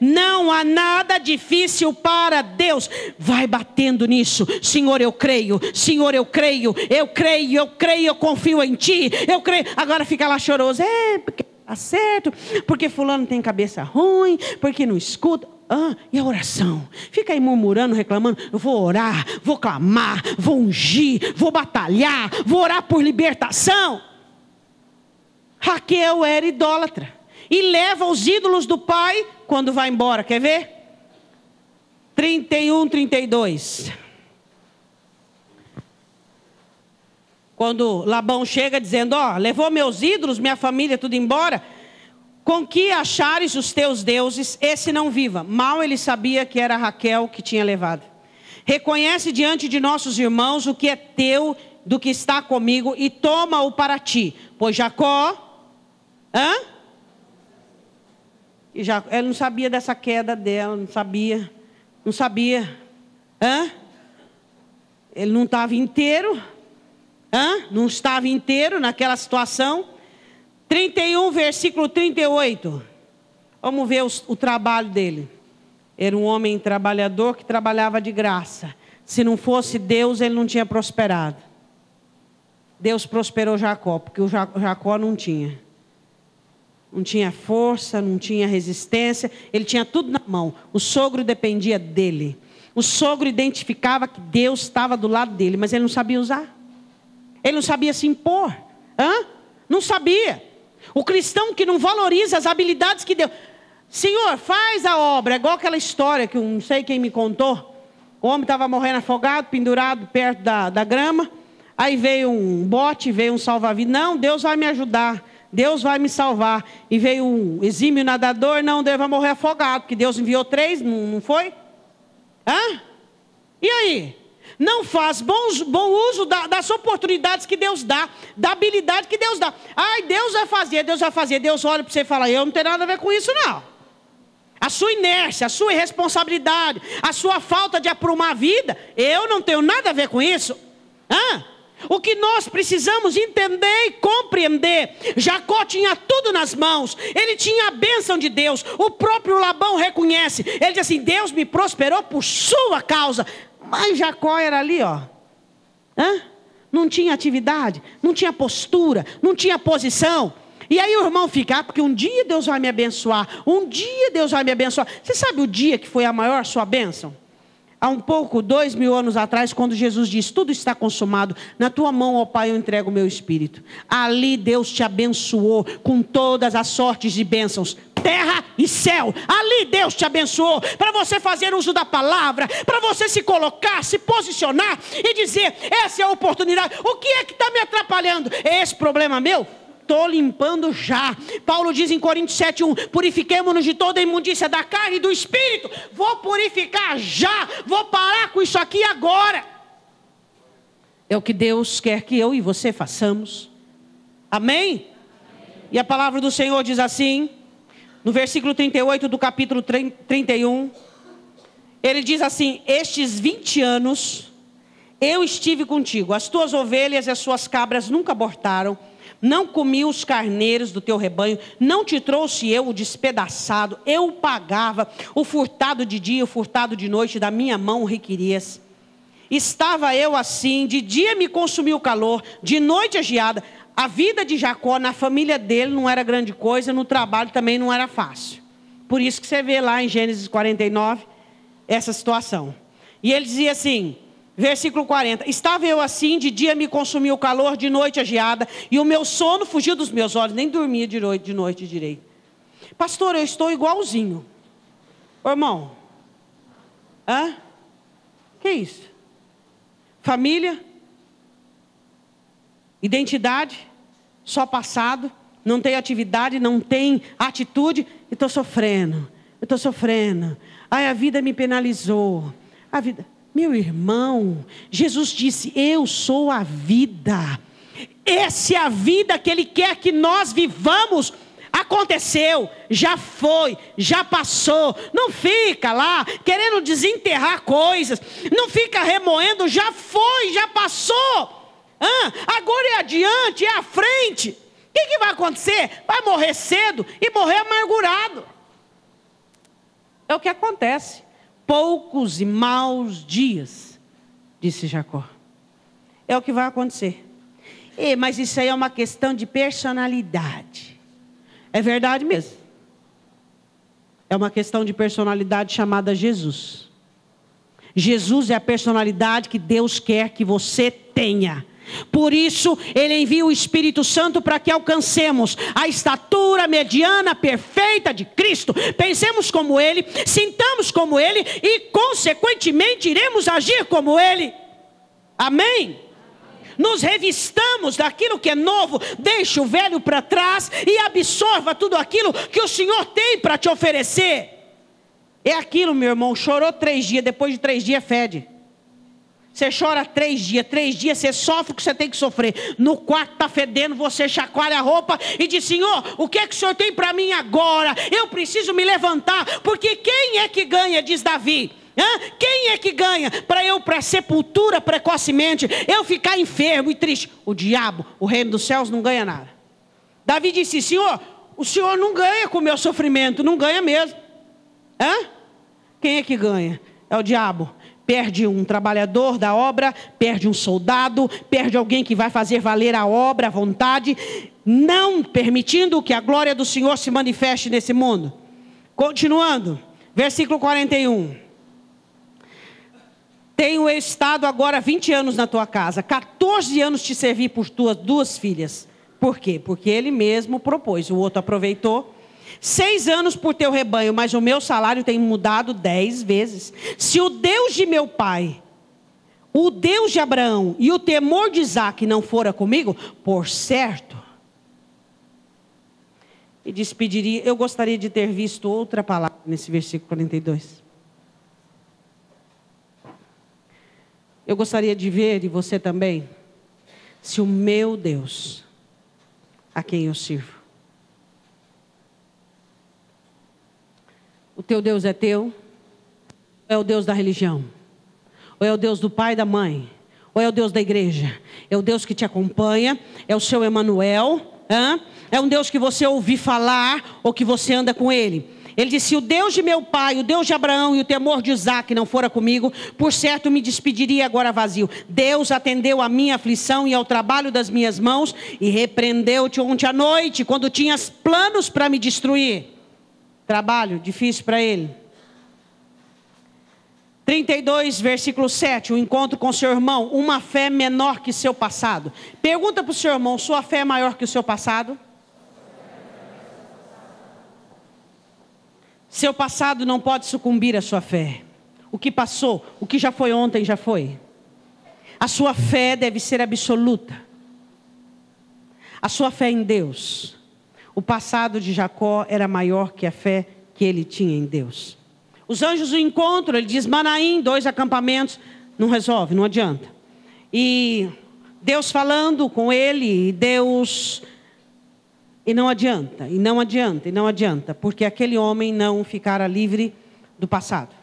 não há nada difícil para Deus. Vai batendo nisso. Senhor, eu creio. Senhor, eu creio. Eu creio, eu creio, eu confio em Ti. Eu creio. Agora fica lá choroso. Porque tá certo. Porque fulano tem cabeça ruim. Porque não escuta. E a oração? Fica aí murmurando, reclamando. Eu vou orar, vou clamar, vou ungir, vou batalhar, vou orar por libertação. Raquel era idólatra. E leva os ídolos do pai quando vai embora. Quer ver? 31, 32. Quando Labão chega dizendo, levou meus ídolos, minha família, tudo embora. Com que achares os teus deuses, esse não viva. Mal ele sabia que era Raquel que tinha levado. Reconhece diante de nossos irmãos o que é teu, do que está comigo, e toma-o para ti. Pois Jacó, ele não sabia dessa queda dela, não sabia. Ele não estava inteiro, não estava inteiro naquela situação. 31, versículo 38. Vamos ver o trabalho dele. Era um homem trabalhador que trabalhava de graça. Se não fosse Deus, ele não tinha prosperado. Deus prosperou Jacó, porque o Jacó não tinha. Não tinha força, não tinha resistência. Ele tinha tudo na mão. O sogro dependia dele. O sogro identificava que Deus estava do lado dele, mas ele não sabia usar. Ele não sabia se impor. Não sabia. O cristão que não valoriza as habilidades que Deus... Senhor, faz a obra. É igual aquela história que eu não sei quem me contou. O homem estava morrendo afogado, pendurado perto da grama. Aí veio um bote, veio um salva-vidas. Não, Deus vai me ajudar. Deus vai me salvar. E veio um exímio nadador. Não, Deus vai morrer afogado. Porque Deus enviou 3, não foi? E aí? Não faz bom uso das oportunidades que Deus dá, da habilidade que Deus dá. Deus vai fazer. Deus olha para você e fala, eu não tenho nada a ver com isso não. A sua inércia, a sua irresponsabilidade, a sua falta de aprumar a vida, eu não tenho nada a ver com isso. O que nós precisamos entender e compreender: Jacó tinha tudo nas mãos, ele tinha a bênção de Deus. O próprio Labão reconhece, ele diz assim: Deus me prosperou por sua causa. Mas Jacó era ali, ó, não tinha atividade, não tinha postura, não tinha posição. E aí o irmão fica: porque um dia Deus vai me abençoar, um dia Deus vai me abençoar. Você sabe o dia que foi a maior sua bênção? Há 2000 anos atrás, quando Jesus disse: tudo está consumado, na tua mão, ó Pai, eu entrego o meu espírito. Ali Deus te abençoou com todas as sortes de bênçãos, terra e céu. Ali Deus te abençoou para você fazer uso da palavra, para você se colocar, se posicionar e dizer: essa é a oportunidade. O que é que está me atrapalhando? É esse problema meu? Estou limpando já. Paulo diz em Coríntios 7:1: purifiquemo-nos de toda a imundícia da carne e do espírito. Vou purificar já, vou parar com isso aqui agora. É o que Deus quer que eu e você façamos. Amém? E a palavra do Senhor diz assim, no versículo 38 do capítulo 31, ele diz assim: estes 20 anos eu estive contigo, as tuas ovelhas e as suas cabras nunca abortaram, não comi os carneiros do teu rebanho, não te trouxe eu o despedaçado, eu pagava, o furtado de dia, o furtado de noite, da minha mão requerias. Estava eu assim, de dia me consumiu o calor, de noite a geada. A vida de Jacó, na família dele, não era grande coisa, no trabalho também não era fácil. Por isso que você vê lá em Gênesis 49, essa situação. E ele dizia assim, versículo 40, estava eu assim, de dia me consumiu o calor, de noite a geada, e o meu sono fugiu dos meus olhos, nem dormia de noite direito. Pastor, eu estou igualzinho. Ô, irmão, que isso? Família, identidade, só passado, não tem atividade, não tem atitude, e estou sofrendo, ai, a vida me penalizou, a vida... Meu irmão, Jesus disse: eu sou a vida. Essa é a vida que Ele quer que nós vivamos. Aconteceu, já foi, já passou. Não fica lá querendo desenterrar coisas, não fica remoendo, já foi, já passou. Agora é adiante, é à frente. O que vai acontecer? Vai morrer cedo e morrer amargurado. É o que acontece. Poucos e maus dias, disse Jacó. É o que vai acontecer. Mas isso aí é uma questão de personalidade. É verdade mesmo. É uma questão de personalidade chamada Jesus. Jesus é a personalidade que Deus quer que você tenha. Por isso, Ele envia o Espírito Santo para que alcancemos a estatura mediana, perfeita de Cristo. Pensemos como Ele, sintamos como Ele e, consequentemente, iremos agir como Ele. Amém? Nos revistamos daquilo que é novo, deixa o velho para trás e absorva tudo aquilo que o Senhor tem para te oferecer. É aquilo, meu irmão, chorou 3 dias, depois de 3 dias fede. Você chora 3 dias, você sofre o que você tem que sofrer. No quarto está fedendo, você chacoalha a roupa e diz: Senhor, o que é que o Senhor tem para mim agora? Eu preciso me levantar, porque quem é que ganha, diz Davi? Quem é que ganha para eu para sepultura precocemente, eu ficar enfermo e triste? O diabo, o reino dos céus não ganha nada. Davi disse: Senhor, o Senhor não ganha com o meu sofrimento, não ganha mesmo. Quem é que ganha? É o diabo. Perde um trabalhador da obra, perde um soldado, perde alguém que vai fazer valer a obra, a vontade, não permitindo que a glória do Senhor se manifeste nesse mundo. Continuando, versículo 41. Tenho estado agora 20 anos na tua casa, 14 anos te servi por tuas 2 filhas. Por quê? Porque ele mesmo propôs, o outro aproveitou. 6 anos por teu rebanho, mas o meu salário tem mudado 10 vezes. Se o Deus de meu pai, o Deus de Abraão e o temor de Isaque não fora comigo, por certo, e despediria. Eu gostaria de ter visto outra palavra nesse versículo 42. Eu gostaria de ver, e você também, se o meu Deus, a quem eu sirvo, o teu Deus é teu? Ou é o Deus da religião? Ou é o Deus do pai e da mãe? Ou é o Deus da igreja? É o Deus que te acompanha? É o seu Emanuel? É um Deus que você ouviu falar ou que você anda com ele? Ele disse: o Deus de meu pai, o Deus de Abraão e o temor de Isaque não fora comigo, por certo me despediria agora vazio. Deus atendeu a minha aflição e ao trabalho das minhas mãos e repreendeu-te ontem à noite, quando tinhas planos para me destruir. Trabalho difícil para ele. 32, versículo 7, o encontro com seu irmão, uma fé menor que seu passado. Pergunta para o seu irmão: sua fé é maior que o seu passado? Seu passado não pode sucumbir à sua fé. O que passou, o que já foi ontem, já foi. A sua fé deve ser absoluta. A sua fé em Deus. O passado de Jacó era maior que a fé que ele tinha em Deus. Os anjos do encontro, ele diz: Manaim, 2 acampamentos, não resolve, não adianta. E Deus falando com ele, e não adianta, e não adianta, e não adianta, porque aquele homem não ficara livre do passado.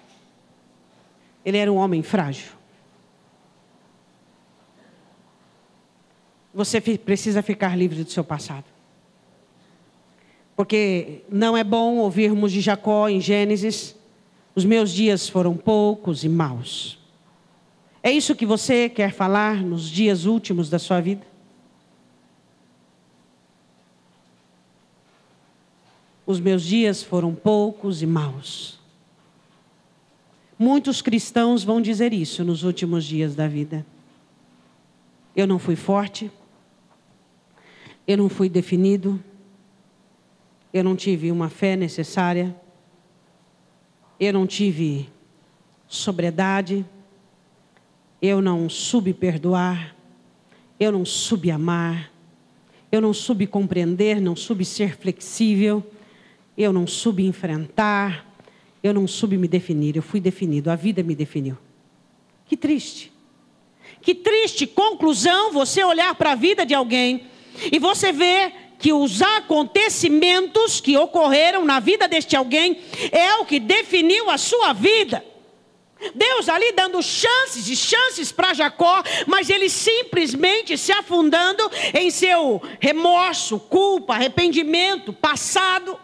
Ele era um homem frágil. Você precisa ficar livre do seu passado. Porque não é bom ouvirmos de Jacó em Gênesis: os meus dias foram poucos e maus. É isso que você quer falar nos dias últimos da sua vida? Os meus dias foram poucos e maus. Muitos cristãos vão dizer isso nos últimos dias da vida. Eu não fui forte. Eu não fui definido. Eu não tive uma fé necessária. Eu não tive sobriedade. Eu não soube perdoar. Eu não soube amar. Eu não soube compreender, não soube ser flexível. Eu não soube enfrentar. Eu não soube me definir. Eu fui definido. A vida me definiu. Que triste. Que triste conclusão você olhar para a vida de alguém e você ver que os acontecimentos que ocorreram na vida deste alguém é o que definiu a sua vida. Deus ali dando chances e chances para Jacó, mas ele simplesmente se afundando em seu remorso, culpa, arrependimento, passado.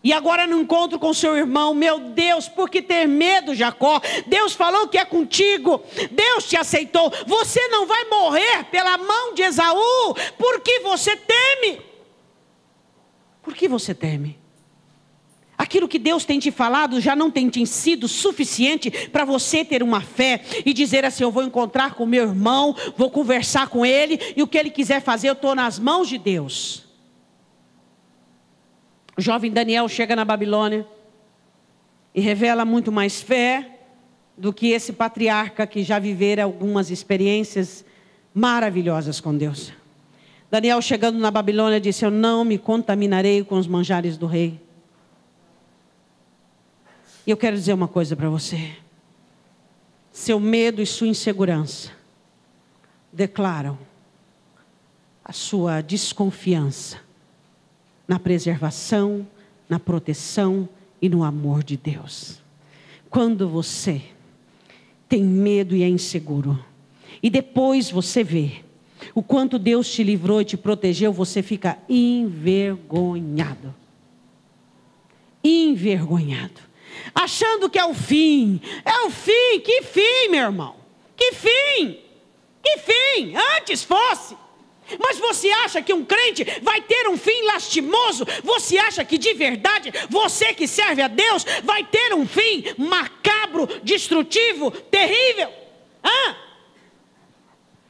E agora no encontro com seu irmão: meu Deus, por que ter medo, Jacó? Deus falou que é contigo. Deus te aceitou. Você não vai morrer pela mão de Esaú. Por que você teme? Por que você teme? Aquilo que Deus tem te falado já não tem te sido suficiente para você ter uma fé e dizer assim: eu vou encontrar com meu irmão, vou conversar com ele, e o que ele quiser fazer, eu estou nas mãos de Deus. O jovem Daniel chega na Babilônia e revela muito mais fé do que esse patriarca que já vivera algumas experiências maravilhosas com Deus. Daniel, chegando na Babilônia, disse: eu não me contaminarei com os manjares do rei. E eu quero dizer uma coisa para você: seu medo e sua insegurança declaram a sua desconfiança na preservação, na proteção e no amor de Deus. Quando você tem medo e é inseguro, e depois você vê o quanto Deus te livrou e te protegeu, você fica envergonhado. Envergonhado. Achando que é o fim. É o fim. Que fim, meu irmão? Que fim? Que fim? Antes fosse. Mas você acha que um crente vai ter um fim lastimoso? Você acha que de verdade, você que serve a Deus, vai ter um fim macabro, destrutivo, terrível?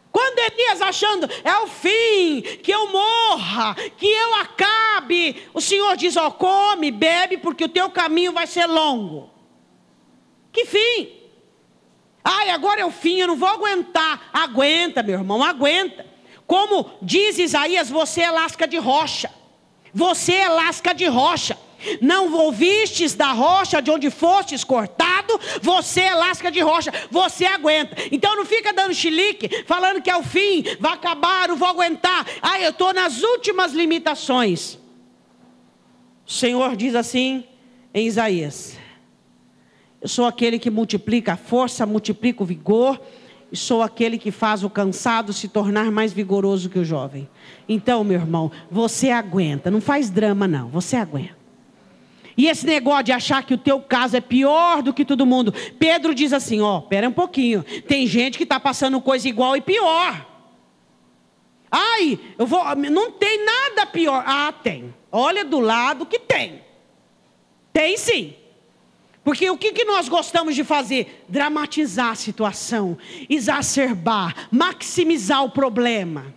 Quando Elias achando, é o fim, que eu morra, que eu acabe, o Senhor diz: ó, come, bebe, porque o teu caminho vai ser longo. Que fim? Ai, agora é o fim, eu não vou aguentar. Aguenta, meu irmão, aguenta. Como diz Isaías: você é lasca de rocha. Você é lasca de rocha. Não ouvistes da rocha de onde fostes cortado. Você é lasca de rocha. Você aguenta. Então não fica dando chilique, falando que é o fim, vai acabar, não vou aguentar. Ah, eu estou nas últimas limitações. O Senhor diz assim em Isaías: eu sou aquele que multiplica a força, multiplica o vigor. e sou aquele que faz o cansado se tornar mais vigoroso que o jovem. Então, meu irmão, você aguenta. Não faz drama, não. Você aguenta. E esse negócio de achar que o teu caso é pior do que todo mundo. Pedro diz assim, pera um pouquinho. Tem gente que está passando coisa igual e pior. Ai, não tem nada pior. Ah, tem. Olha do lado que tem. Tem sim. Porque o que nós gostamos de fazer? Dramatizar a situação. Exacerbar. Maximizar o problema.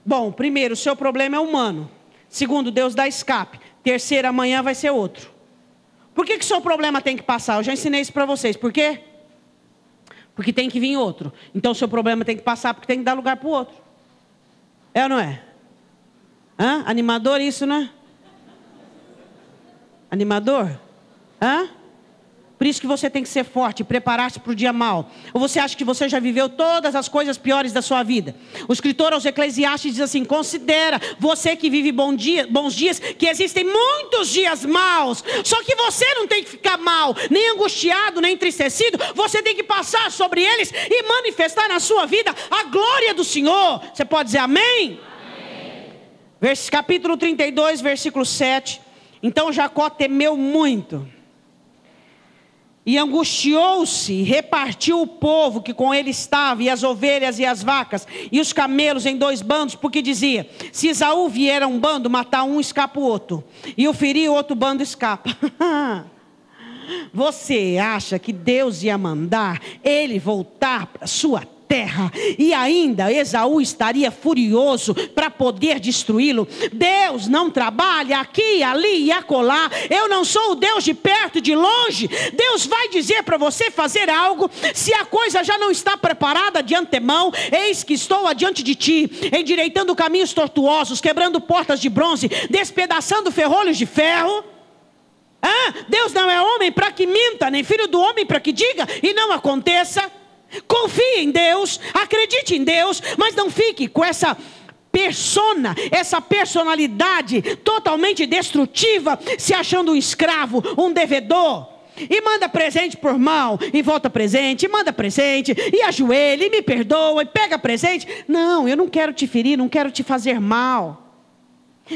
Bom, primeiro, o seu problema é humano. Segundo, Deus dá escape. Terceiro, amanhã vai ser outro. Por que o seu problema tem que passar? Eu já ensinei isso para vocês. Por quê? Porque tem que vir outro. Então o seu problema tem que passar porque tem que dar lugar para o outro. É ou não é? Hã? Animador isso, né? Animador? Hã? Por isso que você tem que ser forte, preparar-se para o dia mau. Ou você acha que você já viveu todas as coisas piores da sua vida? O escritor aos Eclesiastes diz assim, considera, você que vive bons dias, que existem muitos dias maus. Só que você não tem que ficar mal, nem angustiado, nem entristecido. Você tem que passar sobre eles e manifestar na sua vida a glória do Senhor. Você pode dizer amém? Amém. Capítulo 32, versículo 7. Então Jacó temeu muito. E angustiou-se, repartiu o povo que com ele estava, e as ovelhas e as vacas, e os camelos em 2 bandos, porque dizia, se Esaú vier a um bando, matar um, escapa o outro, e o ferir, o outro bando escapa. Você acha que Deus ia mandar ele voltar para a sua terra, e ainda Esaú estaria furioso para poder destruí-lo? Deus não trabalha aqui, ali e acolá. Eu não sou o Deus de perto e de longe. Deus vai dizer para você fazer algo, se a coisa já não está preparada de antemão, eis que estou adiante de ti, endireitando caminhos tortuosos, quebrando portas de bronze, despedaçando ferrolhos de ferro. Deus não é homem para que minta, nem filho do homem para que diga e não aconteça. Confie em Deus, acredite em Deus, mas não fique com essa personalidade totalmente destrutiva, se achando um escravo, um devedor. E manda presente por mal, e volta presente, e manda presente, e ajoelha, e me perdoa, e pega presente. Não, eu não quero te ferir, não quero te fazer mal.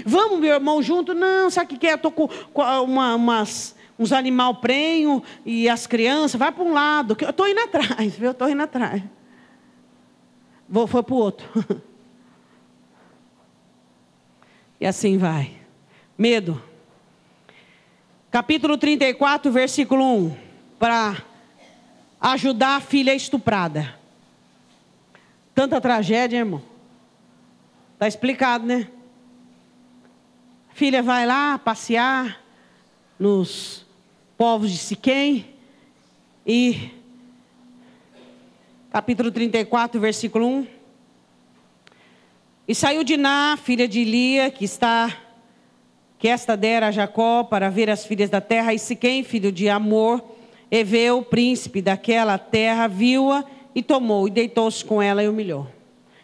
Vamos, meu irmão, junto? Não, sabe o que é? Eu estou com uns animal prenho e as crianças, vai para um lado, eu estou indo atrás, viu? Eu estou indo atrás. Foi para o outro. E assim vai. Medo. Capítulo 34, versículo 1. Para ajudar a filha estuprada. Tanta tragédia, irmão. Está explicado, né? Filha vai lá passear nos povos de Siquém, e capítulo 34, versículo 1. E saiu Diná, filha de Lia, que esta dera a Jacó para ver as filhas da terra, e Siquém, filho de Amor, Eveu, príncipe daquela terra, viu-a e tomou, e deitou-se com ela e humilhou.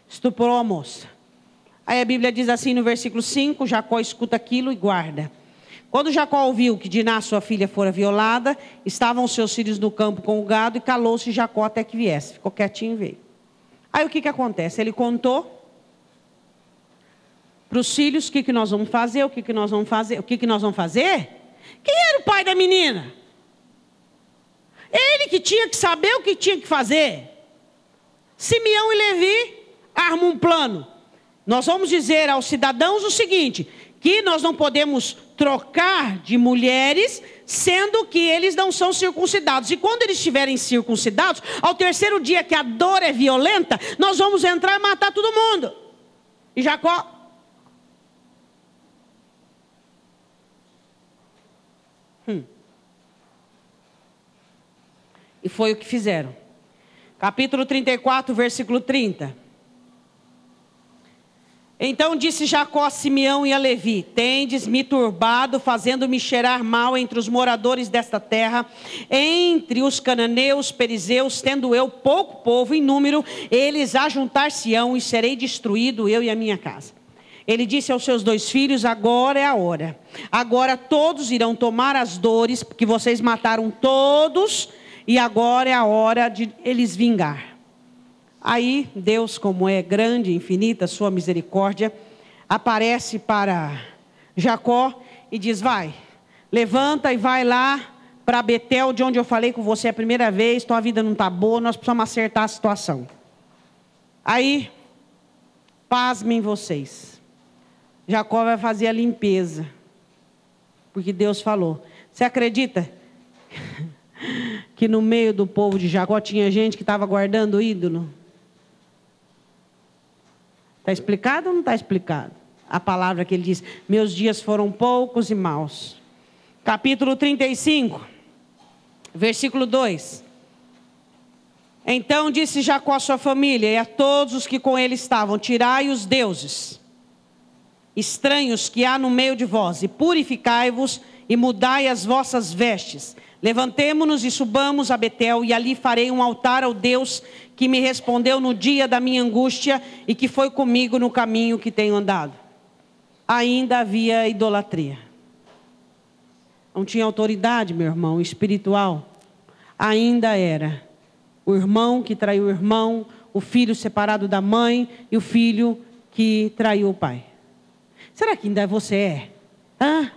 Estuprou a moça. Aí a Bíblia diz assim no versículo 5, Jacó escuta aquilo e guarda. Quando Jacó ouviu que Diná, sua filha, fora violada, estavam seus filhos no campo com o gado, e calou-se Jacó até que viesse. Ficou quietinho e veio. Aí o que acontece? Ele contou para os filhos o que nós vamos fazer, o que nós vamos fazer, o que nós vamos fazer. Quem era o pai da menina? Ele que tinha que saber o que tinha que fazer. Simeão e Levi armam um plano. Nós vamos dizer aos cidadãos o seguinte, que nós não podemos trocar de mulheres, sendo que eles não são circuncidados. E quando eles estiverem circuncidados, ao terceiro dia que a dor é violenta, nós vamos entrar e matar todo mundo. E Jacó... E foi o que fizeram. Capítulo 34, versículo 30. Então disse Jacó a Simeão e a Levi: tendes me turbado, fazendo-me cheirar mal entre os moradores desta terra, entre os cananeus, perizeus, tendo eu pouco povo em número, eles ajuntar-se-ão e serei destruído, eu e a minha casa. Ele disse aos seus 2 filhos: agora é a hora. Agora todos irão tomar as dores, porque vocês mataram todos e agora é a hora de eles vingar. Aí Deus, como é grande, infinita, sua misericórdia, aparece para Jacó e diz: vai, levanta e vai lá para Betel, de onde eu falei com você a primeira vez, tua vida não está boa, nós precisamos acertar a situação. Aí, pasmem vocês, Jacó vai fazer a limpeza, porque Deus falou. Você acredita que no meio do povo de Jacó tinha gente que estava guardando o ídolo? Está explicado ou não está explicado? A palavra que ele diz: meus dias foram poucos e maus. Capítulo 35, versículo 2. Então disse Jacó à sua família e a todos os que com ele estavam: tirai os deuses estranhos que há no meio de vós, e purificai-vos, e mudai as vossas vestes. Levantemo-nos e subamos a Betel, e ali farei um altar ao Deus que me respondeu no dia da minha angústia, e que foi comigo no caminho que tenho andado. Ainda havia idolatria. Não tinha autoridade, meu irmão, espiritual. Ainda era o irmão que traiu o irmão, o filho separado da mãe e o filho que traiu o pai. Será que ainda você é? Hã?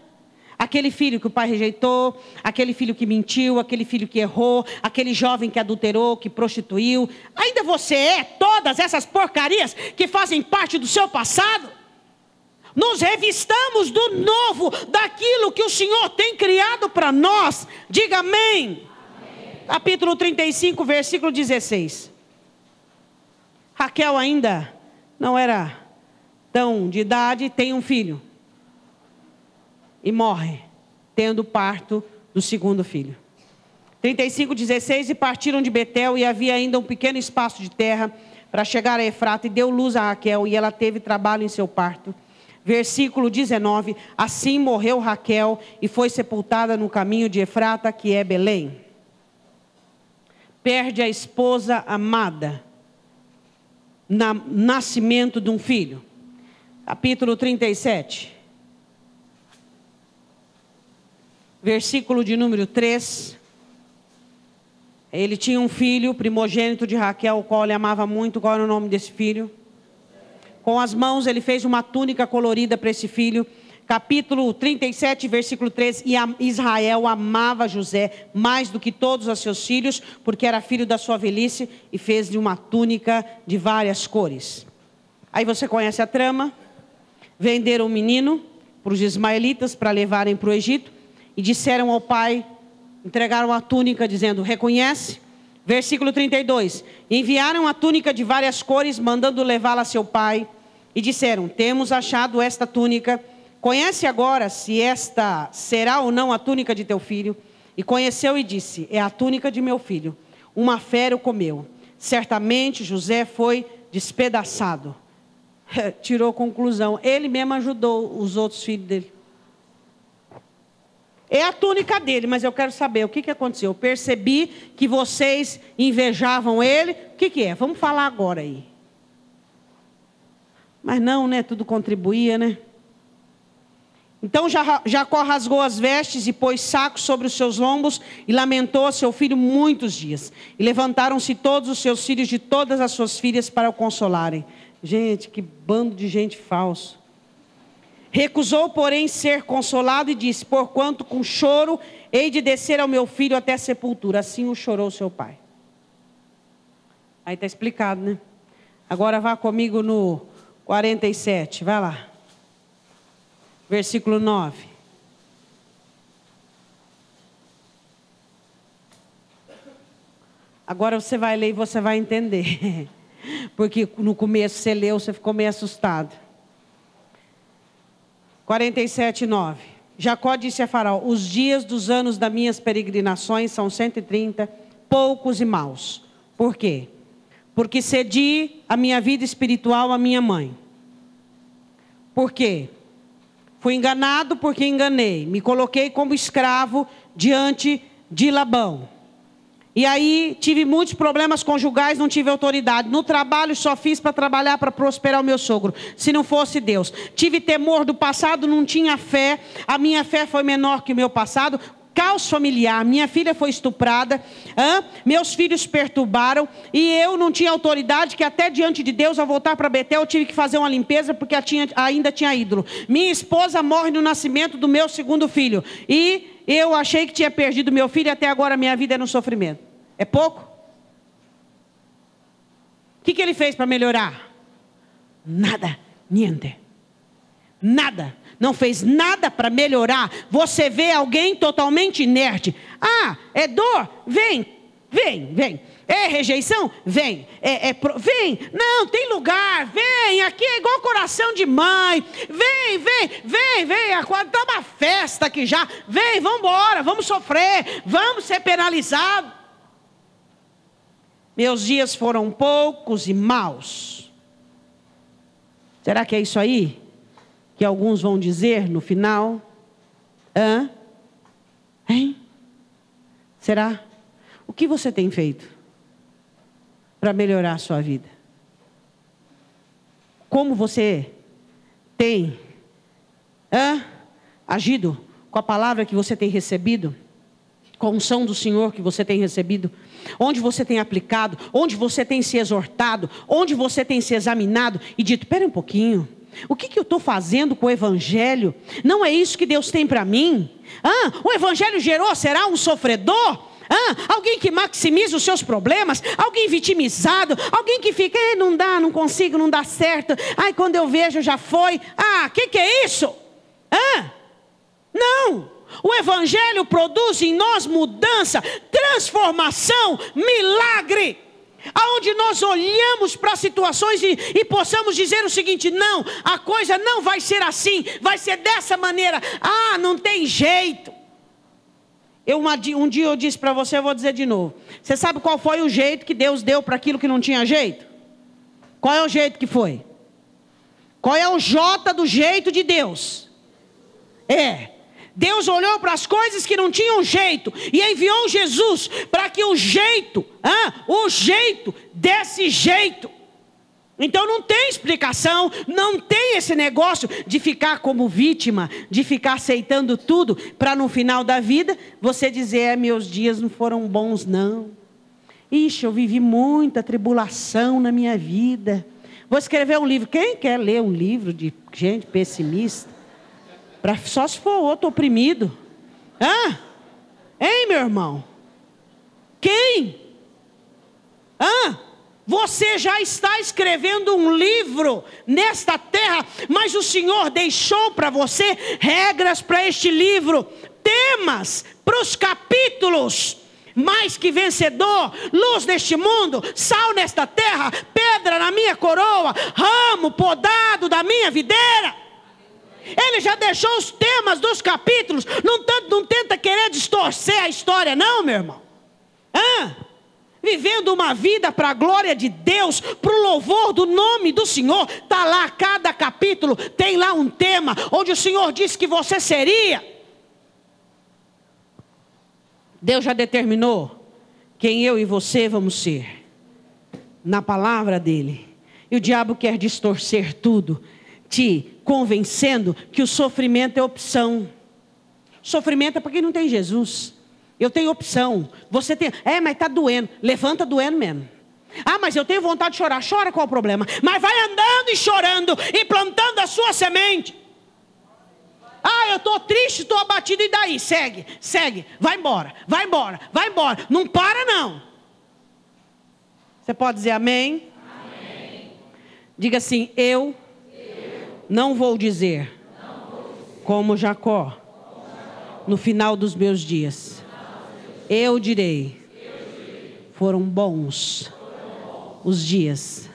Aquele filho que o pai rejeitou, aquele filho que mentiu, aquele filho que errou, aquele jovem que adulterou, que prostituiu. Ainda você é todas essas porcarias que fazem parte do seu passado? Nos revistamos do novo, daquilo que o Senhor tem criado para nós. Diga amém. Capítulo 35, versículo 16. Raquel ainda não era tão de idade, tem um filho. E morre, tendo parto do segundo filho. 35, 16. E partiram de Betel, e havia ainda um pequeno espaço de terra para chegar a Efrata, e deu luz a Raquel, e ela teve trabalho em seu parto. Versículo 19. Assim morreu Raquel, e foi sepultada no caminho de Efrata, que é Belém. Perde a esposa amada, nascimento de um filho. Capítulo 37. Versículo de número 3. Ele tinha um filho, primogênito de Raquel, o qual ele amava muito. Qual era o nome desse filho? Com as mãos ele fez uma túnica colorida para esse filho. Capítulo 37, versículo 3. E Israel amava José mais do que todos os seus filhos, porque era filho da sua velhice, e fez-lhe uma túnica de várias cores. Aí você conhece a trama. Venderam o menino para os ismaelitas para levarem para o Egito. E disseram ao pai, entregaram a túnica dizendo: reconhece? Versículo 32. Enviaram a túnica de várias cores, mandando levá-la a seu pai. E disseram: temos achado esta túnica. Conhece agora se esta será ou não a túnica de teu filho. E conheceu e disse: é a túnica de meu filho. Uma fera o comeu. Certamente José foi despedaçado. Tirou conclusão. Ele mesmo ajudou os outros filhos dele. É a túnica dele, mas eu quero saber o que aconteceu. Eu percebi que vocês invejavam ele. O que é? Vamos falar agora aí. Mas não, né? Tudo contribuía, né? Então Jacó rasgou as vestes e pôs sacos sobre os seus lombos e lamentou a seu filho muitos dias. E levantaram-se todos os seus filhos de todas as suas filhas para o consolarem. Gente, que bando de gente falso. Recusou, porém, ser consolado e disse: porquanto com choro hei de descer ao meu filho até a sepultura. Assim o chorou seu pai. Aí está explicado, né? Agora vá comigo no 47, vai lá. Versículo 9. Agora você vai ler e você vai entender. Porque no começo você leu, você ficou meio assustado. 47, 9. Jacó disse a Faraó: os dias dos anos das minhas peregrinações são 130, poucos e maus. Por quê? Porque cedi a minha vida espiritual à minha mãe. Por quê? Fui enganado porque enganei. Me coloquei como escravo diante de Labão. E aí tive muitos problemas conjugais, não tive autoridade. No trabalho só fiz para trabalhar, para prosperar o meu sogro. Se não fosse Deus. Tive temor do passado, não tinha fé. A minha fé foi menor que o meu passado. caos familiar, minha filha foi estuprada, meus filhos perturbaram, e eu não tinha autoridade, que até diante de Deus, ao voltar para Betel, eu tive que fazer uma limpeza, porque ainda tinha ídolo. Minha esposa morre no nascimento do meu segundo filho, e eu achei que tinha perdido meu filho, e até agora minha vida é no sofrimento. É pouco? O que ele fez para melhorar? Nada, niente. Nada. Não fez nada para melhorar. Você vê alguém totalmente inerte. É dor? Vem. É rejeição? Vem. Vem. Não, tem lugar. Vem. Aqui é igual coração de mãe. Vem. Está uma festa aqui já. Vem, vamos embora. Vamos sofrer. Vamos ser penalizados. Meus dias foram poucos e maus. Será que é isso aí que alguns vão dizer no final? Hein? Será? O que você tem feito para melhorar a sua vida? Como você tem agido com a palavra que você tem recebido? Com a unção do Senhor que você tem recebido? Onde você tem aplicado? Onde você tem se exortado? Onde você tem se examinado e dito, espera um pouquinho, o que eu estou fazendo com o Evangelho? Não é isso que Deus tem para mim? O Evangelho será um sofredor? Alguém que maximiza os seus problemas? Alguém vitimizado? Alguém que fica, não dá, não consigo, não dá certo. Quando eu vejo já foi. Que é isso? Não. O Evangelho produz em nós mudança, transformação, milagre. Aonde nós olhamos para situações e possamos dizer o seguinte: não, a coisa não vai ser assim, vai ser dessa maneira. Não tem jeito. Um dia eu disse para você, eu vou dizer de novo. Você sabe qual foi o jeito que Deus deu para aquilo que não tinha jeito? Qual é o jeito que foi? Qual é o J do jeito de Deus? Deus olhou para as coisas que não tinham jeito e enviou Jesus para que o jeito desse jeito. Então não tem explicação, não tem esse negócio de ficar como vítima, de ficar aceitando tudo, para no final da vida você dizer, meus dias não foram bons não. Eu vivi muita tribulação na minha vida. Vou escrever um livro. Quem quer ler um livro de gente pessimista? Só se for outro oprimido. Hein, meu irmão? Quem? Você já está escrevendo um livro nesta terra, mas o Senhor deixou para você regras para este livro, temas para os capítulos. Mais que vencedor, luz neste mundo, sal nesta terra, pedra na minha coroa, ramo podado da minha videira. Ele já deixou os temas dos capítulos. Não tenta querer distorcer a história não, meu irmão. Vivendo uma vida para a glória de Deus, para o louvor do nome do Senhor. Está lá, cada capítulo tem lá um tema, onde o Senhor disse que você seria. Deus já determinou quem eu e você vamos ser, na palavra dele. E o diabo quer distorcer tudo, te convencendo que o sofrimento é opção. Sofrimento é para quem não tem Jesus. Eu tenho opção. Você tem, mas está doendo. Levanta doendo mesmo. Mas eu tenho vontade de chorar. Chora, qual o problema? Mas vai andando e chorando e plantando a sua semente. Eu estou triste, estou abatido, e daí? Segue, vai embora. Não para não. Você pode dizer amém? Amém. Diga assim, eu não vou dizer como Jacó no final dos meus dias. Eu direi, foram bons os dias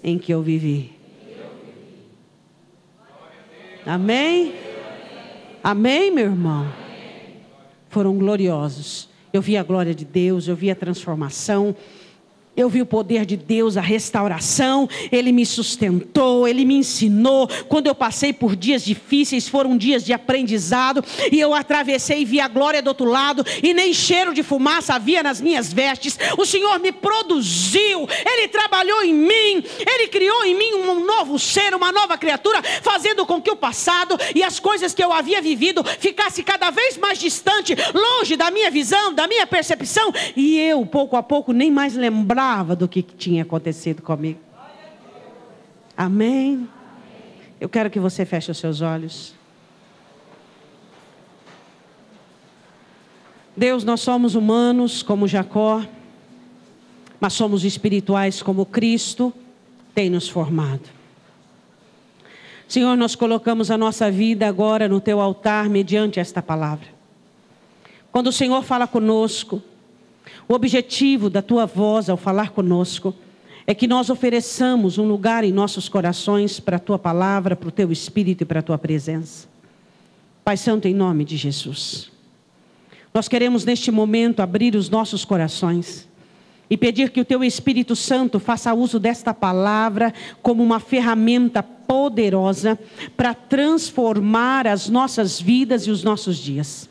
em que eu vivi. Amém? Amém, meu irmão? Foram gloriosos. Eu vi a glória de Deus, eu vi a transformação. Eu vi o poder de Deus, a restauração. Ele me sustentou, Ele me ensinou. Quando eu passei por dias difíceis, foram dias de aprendizado. E eu atravessei e vi a glória do outro lado. E nem cheiro de fumaça havia nas minhas vestes. O Senhor me produziu. Ele trabalhou em mim. Ele criou em mim um novo ser, uma nova criatura, fazendo com que o passado e as coisas que eu havia vivido ficasse cada vez mais distante, longe da minha visão, da minha percepção. E eu, pouco a pouco, nem mais lembrava do que tinha acontecido comigo. Amém? Eu quero que você feche os seus olhos. Deus, nós somos humanos como Jacó, mas somos espirituais como Cristo tem nos formado. Senhor, nós colocamos a nossa vida agora no Teu altar mediante esta palavra. Quando o Senhor fala conosco, o objetivo da Tua voz ao falar conosco é que nós ofereçamos um lugar em nossos corações para a Tua palavra, para o Teu Espírito e para a Tua presença. Pai Santo, em nome de Jesus, nós queremos neste momento abrir os nossos corações e pedir que o Teu Espírito Santo faça uso desta palavra como uma ferramenta poderosa para transformar as nossas vidas e os nossos dias.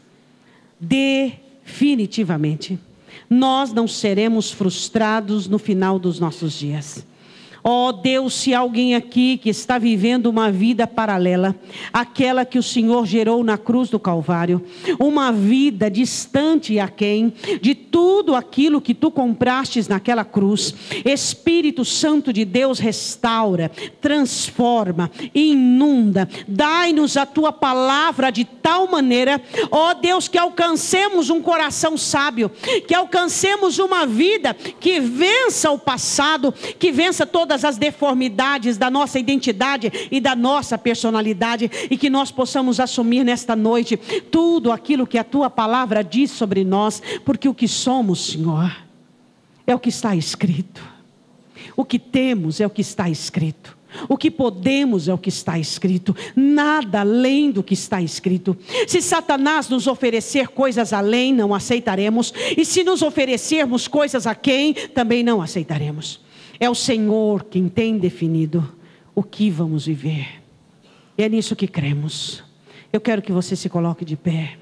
Definitivamente, nós não seremos frustrados no final dos nossos dias. Ó Deus, se alguém aqui que está vivendo uma vida paralela àquela que o Senhor gerou na cruz do Calvário, uma vida distante e aquém de tudo aquilo que Tu comprastes naquela cruz, Espírito Santo de Deus, restaura, transforma, inunda, dai-nos a Tua palavra de tal maneira, ó Deus, que alcancemos um coração sábio, que alcancemos uma vida que vença o passado, que vença todas as deformidades da nossa identidade e da nossa personalidade, e que nós possamos assumir nesta noite tudo aquilo que a Tua palavra diz sobre nós, porque o que somos, Senhor, é o que está escrito. O que temos é o que está escrito. O que podemos é o que está escrito, nada além do que está escrito. Se Satanás nos oferecer coisas além, não aceitaremos, e se nos oferecermos coisas aquém, também não aceitaremos. É o Senhor quem tem definido o que vamos viver. E é nisso que cremos. Eu quero que você se coloque de pé.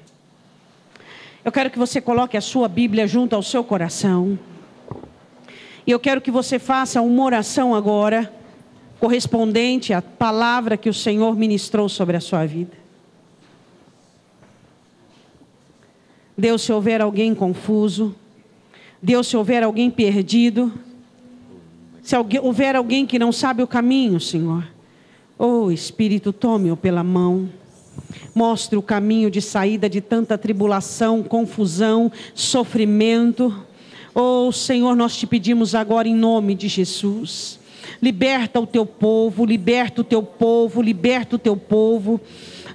Eu quero que você coloque a sua Bíblia junto ao seu coração. E eu quero que você faça uma oração agora, correspondente à palavra que o Senhor ministrou sobre a sua vida. Deus, se houver alguém confuso, Deus, se houver alguém perdido, se houver alguém que não sabe o caminho, Senhor, oh Espírito, tome-o pela mão, mostre o caminho de saída de tanta tribulação, confusão, sofrimento. Oh Senhor, nós te pedimos agora em nome de Jesus, liberta o Teu povo, liberta o Teu povo, liberta o Teu povo.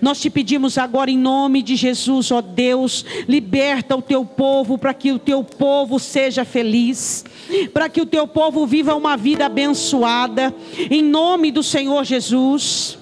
Nós te pedimos agora em nome de Jesus, ó Deus, liberta o Teu povo para que o Teu povo seja feliz, para que o Teu povo viva uma vida abençoada, em nome do Senhor Jesus.